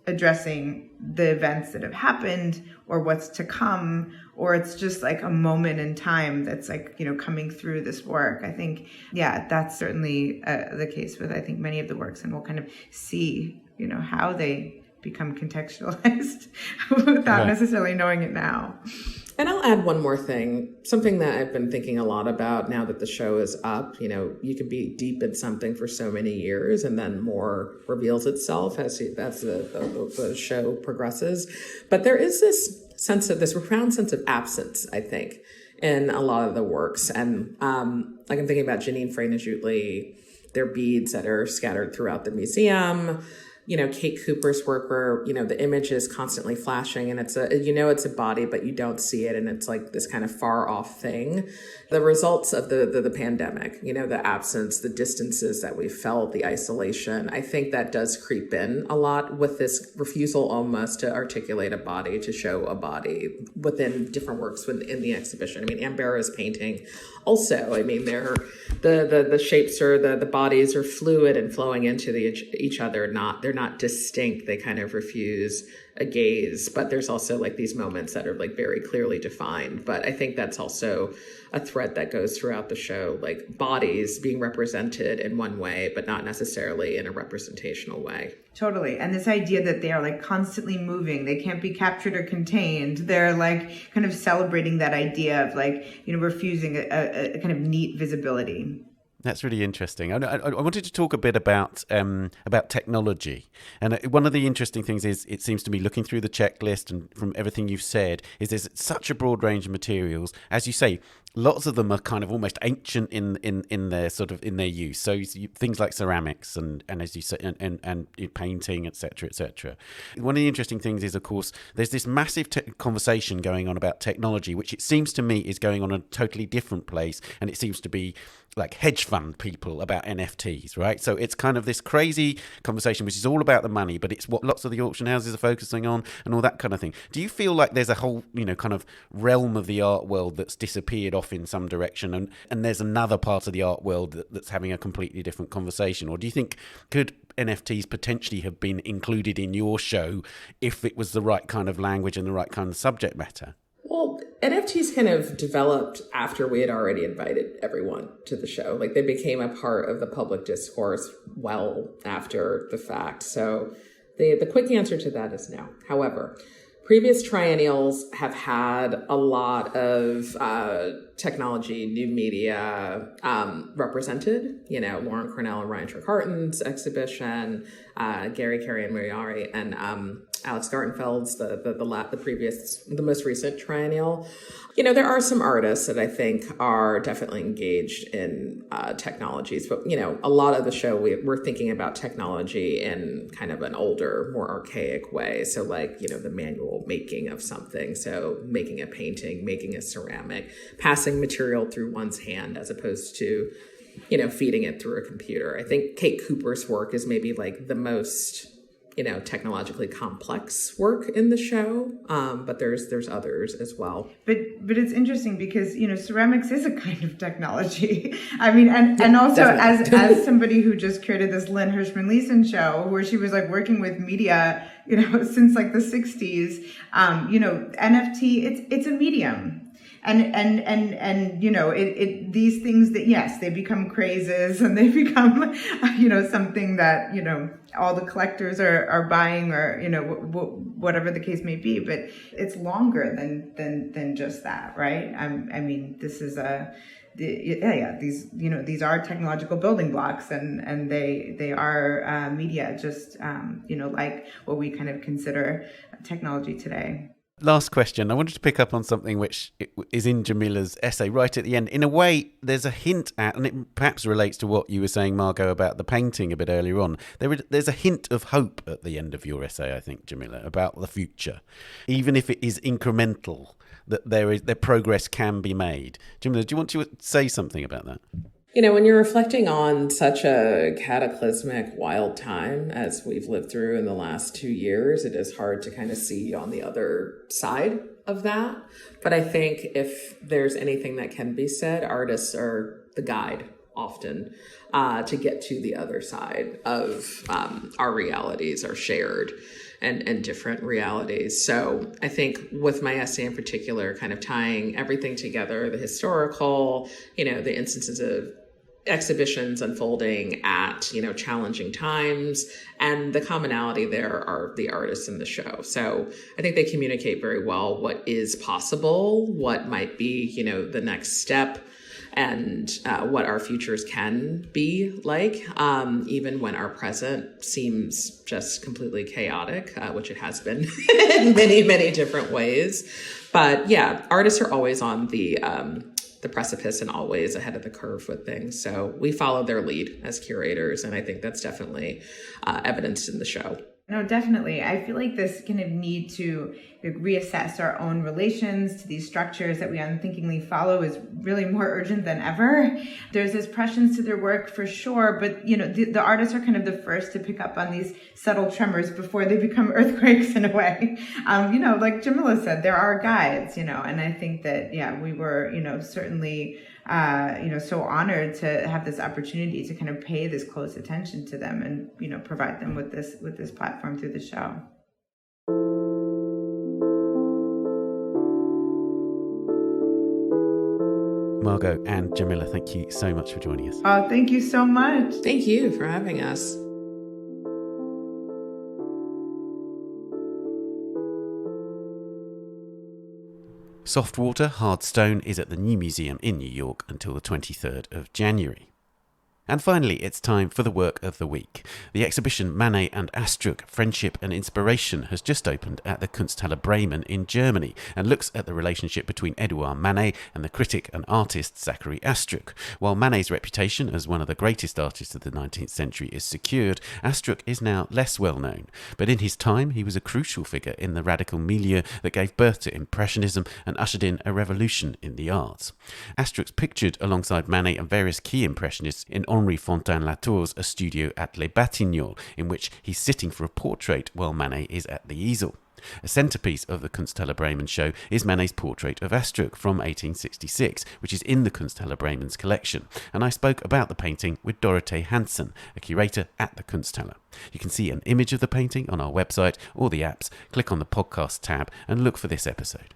addressing the events that have happened or what's to come, or it's just like a moment in time that's like, coming through this work. I think, that's certainly the case with, I think, many of the works, and we'll kind of see, how they become contextualized without necessarily knowing it now. And I'll add one more thing, something that I've been thinking a lot about now that the show is up. You can be deep in something for so many years, and then more reveals itself as the show progresses. But there is this profound sense of absence, I think, in a lot of the works. And like I'm thinking about Janine Frey-Najutli, their beads that are scattered throughout the museum. Kate Cooper's work where, the image is constantly flashing, and it's a body, but you don't see it. And it's like this kind of far off thing. The results of the pandemic, the absence, the distances that we felt, the isolation, I think that does creep in a lot with this refusal almost to articulate a body, to show a body within different works within the exhibition. I mean, Ambera's painting also, the shapes or the bodies are fluid and flowing into each other. They're not distinct. They kind of refuse a gaze, but there's also like these moments that are like very clearly defined. But I think that's also a thread that goes throughout the show, like bodies being represented in one way, but not necessarily in a representational way. Totally. And this idea that they are like constantly moving, they can't be captured or contained. They're like kind of celebrating that idea of like, refusing a kind of neat visibility. That's really interesting. I wanted to talk a bit about technology. And one of the interesting things is, it seems to me, looking through the checklist and from everything you've said, is there's such a broad range of materials. As you say, lots of them are kind of almost ancient in their sort of in their use. So things like ceramics and as you say, and painting, etc., etc. One of the interesting things is, of course, there's this massive conversation going on about technology, which it seems to me is going on a totally different place, and it seems to be like hedge fund people about NFTs, right? So it's kind of this crazy conversation, which is all about the money, but it's what lots of the auction houses are focusing on and all that kind of thing. Do you feel like there's a whole, kind of realm of the art world that's disappeared off in some direction, and there's another part of the art world that's having a completely different conversation? Or do you think could NFTs potentially have been included in your show if it was the right kind of language and the right kind of subject matter? Well, NFTs kind of developed after we had already invited everyone to the show. Like, they became a part of the public discourse well after the fact. So the quick answer to that is no. However, previous triennials have had a lot of technology, new media represented. Lauren Cornell and Ryan Trecarton's exhibition, Gary Carey and Moriari, and Alex Gartenfeld's the most recent triennial. There are some artists that I think are definitely engaged in technologies, but a lot of the show we're thinking about technology in kind of an older, more archaic way. So like the manual making of something, so making a painting, making a ceramic, passing material through one's hand as opposed to feeding it through a computer. I think Kate Cooper's work is maybe like the most technologically complex work in the show, but there's others as well. But it's interesting because ceramics is a kind of technology. I mean, and also as somebody who just created this Lynn Hirschman-Leeson show where she was like working with media, since like the 60s, NFT it's a medium. And these things that, yes, they become crazes and they become, something that, all the collectors are buying or, whatever the case may be, but it's longer than just that, right? I mean, this is these are technological building blocks and they are media, just, like what we kind of consider technology today. Last question. I wanted to pick up on something which is in Jamillah's essay right at the end. In a way, there's a hint at, and it perhaps relates to what you were saying, Margot, about the painting a bit earlier on. There's a hint of hope at the end of your essay, I think, Jamillah, about the future. Even if it is incremental, that their progress can be made. Jamillah, do you want to say something about that? When you're reflecting on such a cataclysmic, wild time as we've lived through in the last 2 years, it is hard to kind of see on the other side of that. But I think if there's anything that can be said, artists are the guide often to get to the other side of our realities, our shared and different realities. So I think with my essay in particular, kind of tying everything together, the historical, the instances of exhibitions unfolding at, challenging times, and the commonality there are the artists in the show. So I think they communicate very well what is possible, what might be, the next step, and what our futures can be like, even when our present seems just completely chaotic, which it has been in many, many different ways. But yeah, artists are always on the precipice and always ahead of the curve with things. So we follow their lead as curators, and I think that's definitely evidenced in the show. No, definitely. I feel like this kind of need to reassess our own relations to these structures that we unthinkingly follow is really more urgent than ever. There's this prescience to their work for sure, but the artists are kind of the first to pick up on these subtle tremors before they become earthquakes in a way. Like Jamillah said, there are guides, and I think that, we were, certainly so honored to have this opportunity to kind of pay this close attention to them and, provide them with this platform through the show. Margot and Jamillah, thank you so much for joining us. Oh, thank you so much. Thank you for having us. Soft Water, Hard Stone is at the New Museum in New York until the 23rd of January. And finally, it's time for the work of the week. The exhibition Manet and Astruc, Friendship and Inspiration has just opened at the Kunsthalle Bremen in Germany and looks at the relationship between Édouard Manet and the critic and artist Zacharie Astruc. While Manet's reputation as one of the greatest artists of the 19th century is secured, Astruc is now less well known. But in his time, he was a crucial figure in the radical milieu that gave birth to Impressionism and ushered in a revolution in the arts. Astruc's pictured alongside Manet and various key Impressionists in Henri Fontaine-Latour's A Studio at Les Batignolles, in which he's sitting for a portrait while Manet is at the easel. A centrepiece of the Kunsthalle Bremen show is Manet's Portrait of Astrix from 1866, which is in the Kunsthalle Bremen's collection, and I spoke about the painting with Dorothee Hansen, a curator at the Kunsthalle. You can see an image of the painting on our website or the apps. Click on the podcast tab and look for this episode.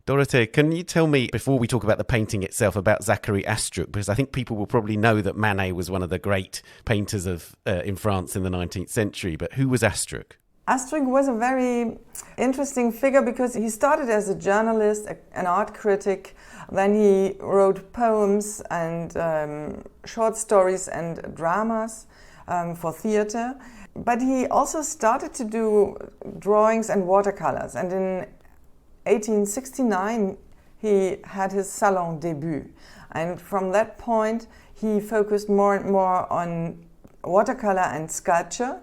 Dorothee, can you tell me, before we talk about the painting itself, about Zacharie Astruc? Because I think people will probably know that Manet was one of the great painters of in France in the 19th century, but who was Astruc? Astruc was a very interesting figure because he started as a journalist, an art critic. Then he wrote poems and short stories and dramas for theater. But he also started to do drawings and watercolors. And in 1869, he had his salon début. And from that point, he focused more and more on watercolor and sculpture.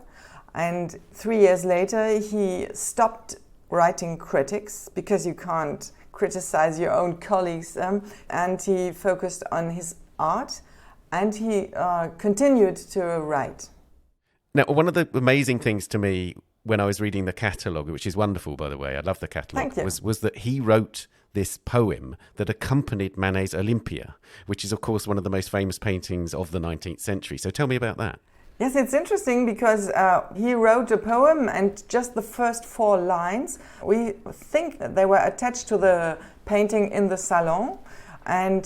And 3 years later, he stopped writing critics because you can't criticize your own colleagues. And he focused on his art, and he continued to write. Now, one of the amazing things to me when I was reading the catalogue, which is wonderful, by the way, I love the catalogue, was that he wrote this poem that accompanied Manet's Olympia, which is, of course, one of the most famous paintings of the 19th century. So tell me about that. Yes, it's interesting because he wrote a poem, and just the first 4 lines, we think that they were attached to the painting in the salon, and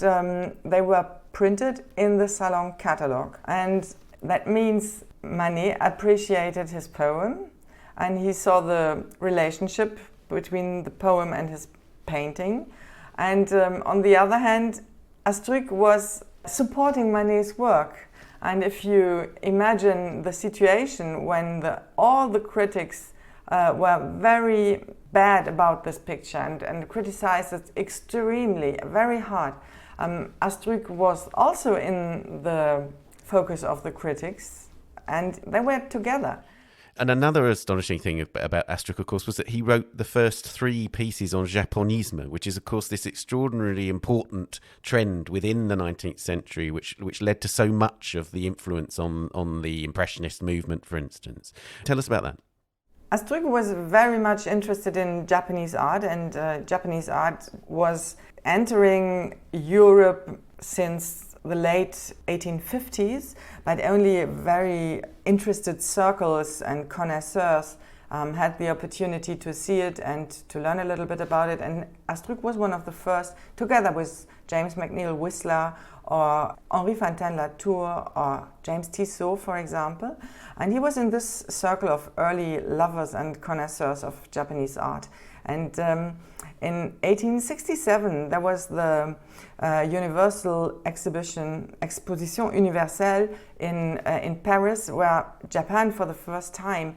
they were printed in the salon catalogue. And that means Manet appreciated his poem, and he saw the relationship between the poem and his painting. And on the other hand, Astruc was supporting Manet's work. And if you imagine the situation when all the critics were very bad about this picture and criticized it extremely, very hard, Astruc was also in the focus of the critics, and they were together. And another astonishing thing about Astruc, of course, was that he wrote the first 3 pieces on Japonisme, which is, of course, this extraordinarily important trend within the 19th century, which led to so much of the influence on the Impressionist movement, for instance. Tell us about that. Astruc was very much interested in Japanese art, and Japanese art was entering Europe since the late 1850s, but only very interested circles and connoisseurs had the opportunity to see it and to learn a little bit about it. And Astruc was one of the first, together with James McNeill Whistler or Henri Fontaine-Latour or James Tissot, for example. And he was in this circle of early lovers and connoisseurs of Japanese art. And in 1867, there was the Universal Exposition Universelle in Paris, where Japan, for the first time,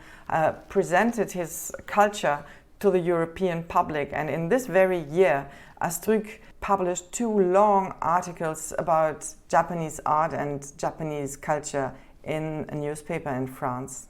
presented his culture to the European public. And in this very year, Astruc published 2 long articles about Japanese art and Japanese culture in a newspaper in France.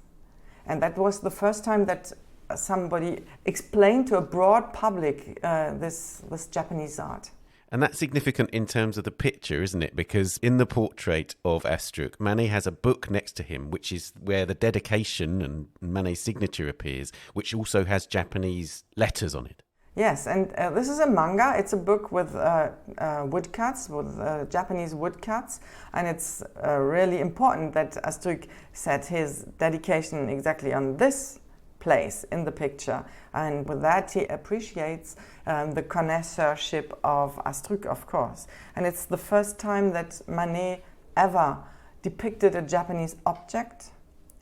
And that was the first time that somebody explained to a broad public this Japanese art. And that's significant in terms of the picture, isn't it? Because in the portrait of Astruc, Manet has a book next to him, which is where the dedication and Manet's signature appears, which also has Japanese letters on it. Yes, and this is a manga. It's a book with woodcuts, with Japanese woodcuts, and it's really important that Astruc set his dedication exactly on this place in the picture, and with that he appreciates the connoisseurship of Astruc, of course. And it's the first time that Manet ever depicted a Japanese object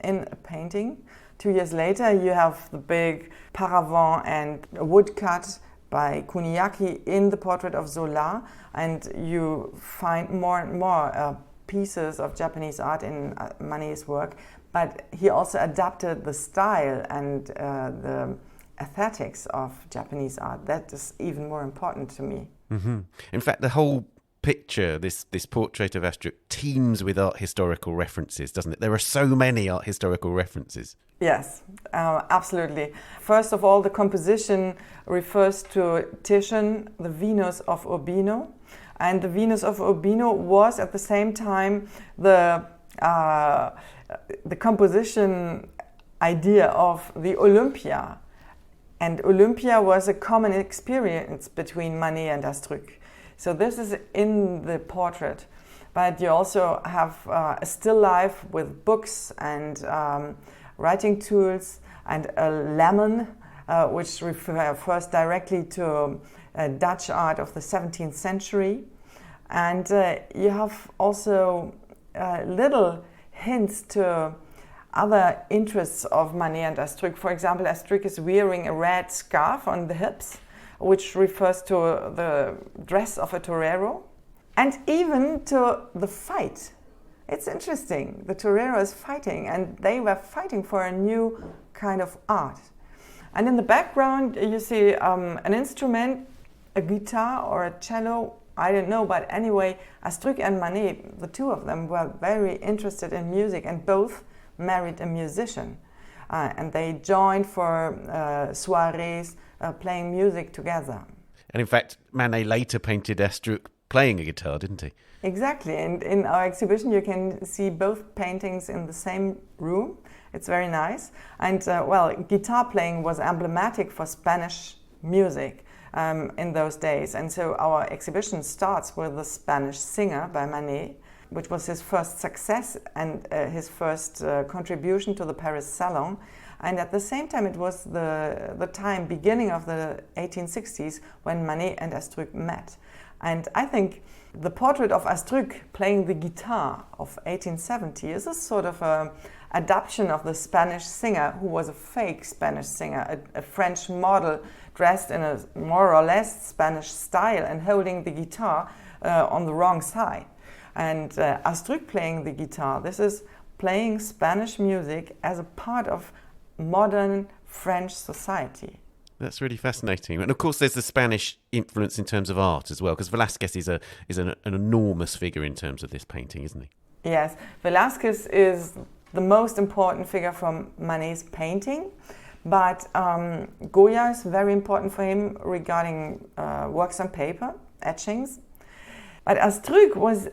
in a painting. 2 years later, you have the big paravent and a woodcut by Kuniaki in the Portrait of Zola, and you find more and more pieces of Japanese art in Manet's work, but he also adapted the style and the aesthetics of Japanese art. That is even more important to me. Mm-hmm. In fact, the whole picture, this portrait of Astruc, teems with art historical references, doesn't it? There are so many art historical references. Yes, absolutely. First of all, the composition refers to Titian, the Venus of Urbino. And the Venus of Urbino was at the same time the composition idea of the Olympia. And Olympia was a common experience between Manet and Astruc. So this is in the portrait. But you also have a still life with books and writing tools, and a lemon, which refers directly to Dutch art of the 17th century. And you have also little hints to other interests of Manet and Astruc. For example, Astruc is wearing a red scarf on the hips, which refers to the dress of a torero, and even to the fight. It's interesting. The torero is fighting, and they were fighting for a new kind of art. And in the background, you see an instrument, a guitar or a cello, I don't know, but anyway, Astruc and Manet, the two of them, were very interested in music, and both married a musician. And they joined for soirees, playing music together. And in fact, Manet later painted Astruc playing a guitar, didn't he? Exactly, and in our exhibition you can see both paintings in the same room. It's very nice. And guitar playing was emblematic for Spanish music in those days. And so our exhibition starts with The Spanish Singer by Manet, which was his first success and his first contribution to the Paris Salon. And at the same time, it was the beginning of the 1860s, when Manet and Astruc met. And I think the portrait of Astruc playing the guitar of 1870 is a sort of a adaptation of the Spanish singer, who was a fake Spanish singer, a French model dressed in a more or less Spanish style and holding the guitar on the wrong side. And Astruc playing the guitar, this is playing Spanish music as a part of modern French society. That's really fascinating. And of course there's the Spanish influence in terms of art as well, because Velázquez is an enormous figure in terms of this painting, isn't he? Yes, Velázquez is the most important figure from Manet's painting, but Goya is very important for him regarding works on paper, etchings. But Astruc was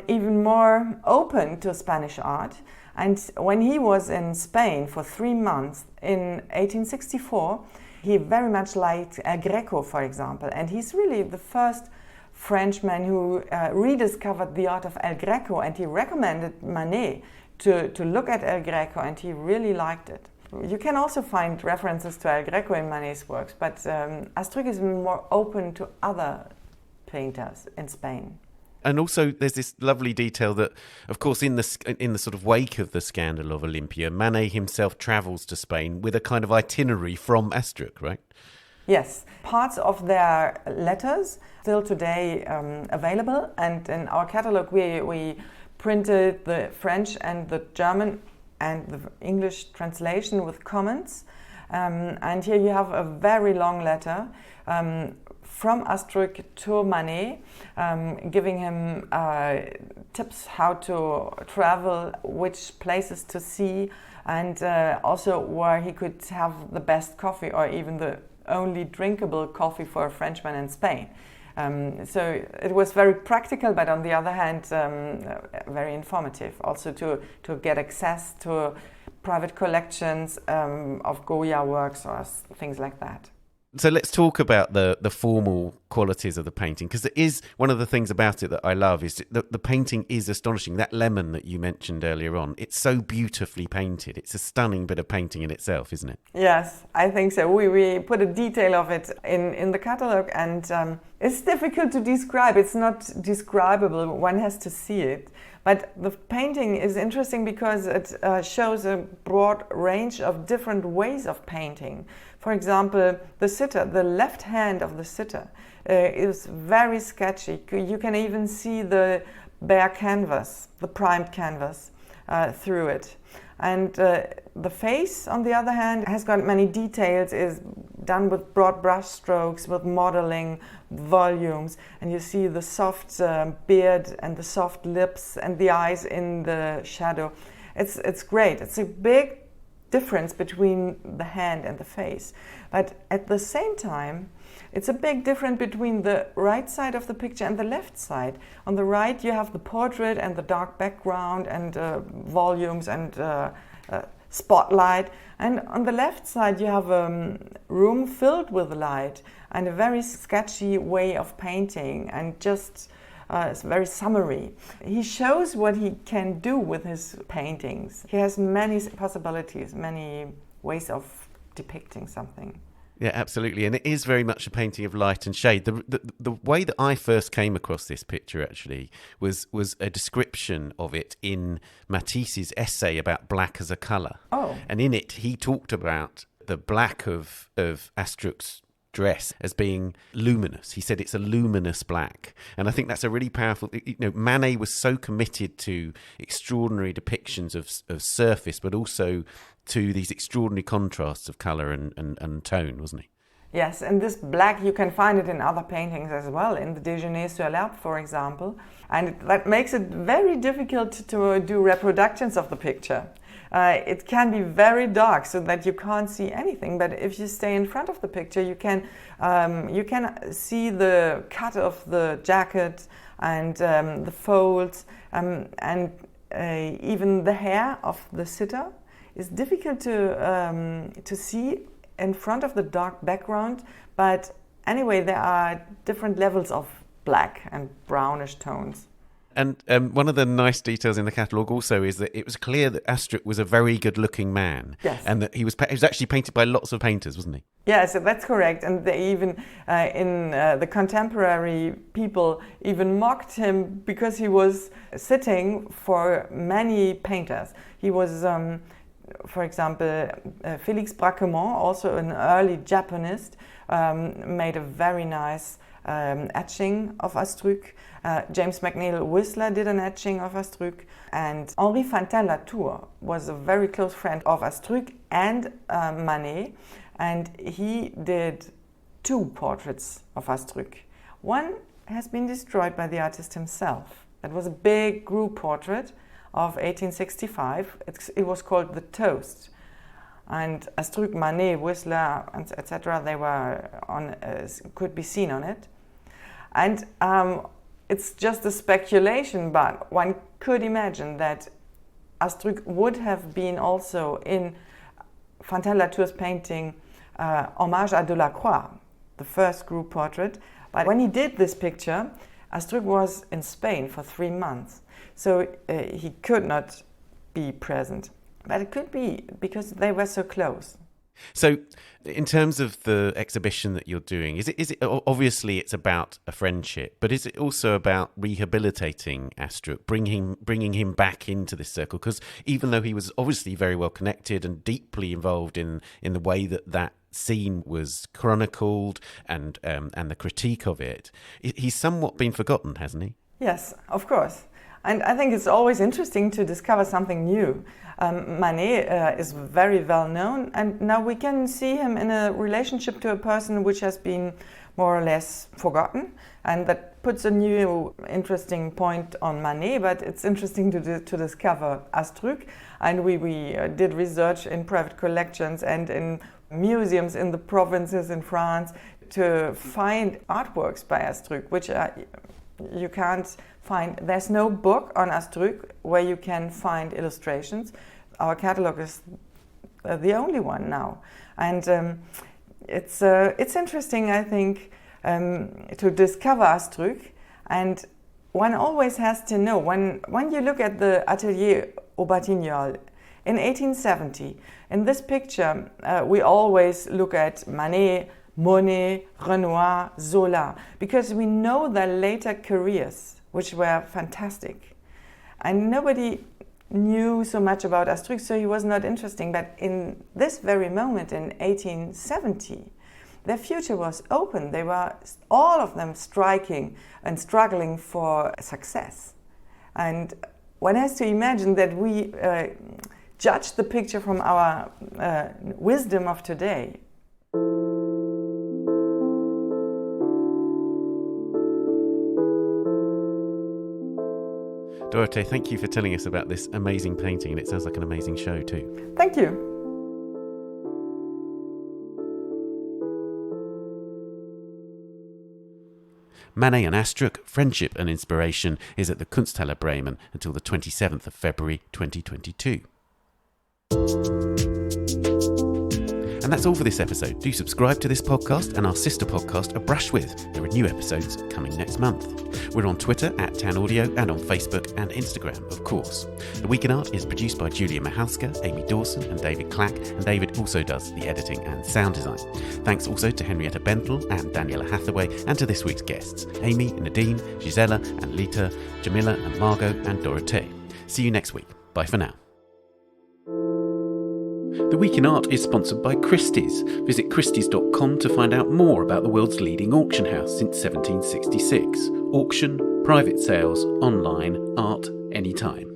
even more open to Spanish art, and when he was in Spain for 3 months in 1864, he very much liked El Greco, for example, and he's really the first Frenchman who rediscovered the art of El Greco, and he recommended Manet to look at El Greco, and he really liked it. You can also find references to El Greco in Manet's works, but Astruc is more open to other painters in Spain. And also there's this lovely detail that, of course, in the sort of wake of the scandal of Olympia, Manet himself travels to Spain with a kind of itinerary from Astruc, right? Yes, parts of their letters still today available, and in our catalogue we printed the French and the German and the English translation with comments, and here you have a very long letter from Astruc to Manet, giving him tips how to travel, which places to see, and also where he could have the best coffee, or even the only drinkable coffee for a Frenchman in Spain. So it was very practical, but on the other hand, very informative. Also to get access to private collections of Goya works or things like that. So let's talk about the formal qualities of the painting, because it is one of the things about it that I love is that the painting is astonishing. That lemon that you mentioned earlier on, it's so beautifully painted. It's a stunning bit of painting in itself, isn't it? Yes, I think so. We put a detail of it in the catalogue, and it's difficult to describe. It's not describable. One has to see it. But the painting is interesting because it shows a broad range of different ways of painting. For example, the sitter, the left hand of the sitter is very sketchy. You can even see the bare canvas, the primed canvas, through it. And the face, on the other hand, has got many details, is done with broad brush strokes, with modeling, volumes, and you see the soft beard and the soft lips and the eyes in the shadow. It's great. It's a big difference between the hand and the face. But at the same time, it's a big difference between the right side of the picture and the left side. On the right, you have the portrait and the dark background and volumes and spotlight. And on the left side, you have a room filled with light and a very sketchy way of painting, and just it's very summary. He shows what he can do with his paintings. He has many possibilities, many ways of depicting something. Yeah, absolutely. And it is very much a painting of light and shade. The way that I first came across this picture actually was a description of it in Matisse's essay about black as a colour. Oh. And in it, he talked about the black of Astruc's dress as being luminous. He said it's a luminous black. And I think that's a really powerful, Manet was so committed to extraordinary depictions of surface, but also to these extraordinary contrasts of colour and tone, wasn't he? Yes, and this black, you can find it in other paintings as well, in the Déjeuner sur l'herbe, for example. And that makes it very difficult to do reproductions of the picture. It can be very dark so that you can't see anything, but if you stay in front of the picture, you can see the cut of the jacket and the folds, and even the hair of the sitter is difficult to see in front of the dark background. But anyway, there are different levels of black and brownish tones. And one of the nice details in the catalogue also is that it was clear that Astruc was a very good-looking man. Yes. And that he was actually painted by lots of painters, wasn't he? Yes, that's correct. And they even, in the contemporary people, even mocked him because he was sitting for many painters. He was, for example, Félix Braquemont, also an early Japanist, made a very nice etching of Astruc. James McNeill Whistler did an etching of Astruc, and Henri Fantin-Latour was a very close friend of Astruc and Manet, and he did 2 portraits of Astruc. One has been destroyed by the artist himself. It was a big group portrait of 1865. It was called The Toast. And Astruc, Manet, Whistler, etc., they were on, could be seen on it. And it's just a speculation, but one could imagine that Astruc would have been also in Fantin-Latour's painting Hommage à Delacroix, the first group portrait. But when he did this picture, Astruc was in Spain for 3 months, so he could not be present. But it could be because they were so close. So, in terms of the exhibition that you're doing, is it obviously it's about a friendship, but is it also about rehabilitating Astruc, bringing him back into this circle? Because even though he was obviously very well connected and deeply involved in the way that scene was chronicled and the critique of it, he's somewhat been forgotten, hasn't he? Yes, of course. And I think it's always interesting to discover something new. Manet is very well known, and now we can see him in a relationship to a person which has been more or less forgotten, and that puts a new interesting point on Manet. But it's interesting to discover Astruc, and we did research in private collections and in museums in the provinces in France to find artworks by Astruc, which you can't find. There's no book on Astruc where you can find illustrations. Our catalog is the only one now, and it's interesting, I think, to discover Astruc. And one always has to know when you look at the Atelier au Batignolles in 1870. In this picture, we always look at Manet, Monet, Renoir, Zola, because we know their later careers, which were fantastic. And nobody knew so much about Astruc, so he was not interesting. But in this very moment, in 1870, their future was open. They were, all of them, striking and struggling for success. And one has to imagine that we judge the picture from our wisdom of today. Dorothee, thank you for telling us about this amazing painting, and it sounds like an amazing show too. Thank you. Manet and Astruc, Friendship and Inspiration is at the Kunsthalle Bremen until the 27th of February 2022. And that's all for this episode. Do subscribe to this podcast and our sister podcast, A Brush With. There are new episodes coming next month. We're on Twitter @TanAudio and on Facebook and Instagram, of course. The Week in Art is produced by Julia Michalska, Aimee Dawson and David Clack, and David also does the editing and sound design. Thanks also to Henrietta Bentel and Daniela Hathaway, and to this week's guests, Aimee, Nadine, Gisela and Lita, Jamillah and Margot and Dorothee. See you next week. Bye for now. The Week in Art is sponsored by Christie's. Visit christies.com to find out more about the world's leading auction house since 1766. Auction, private sales, online, art, anytime.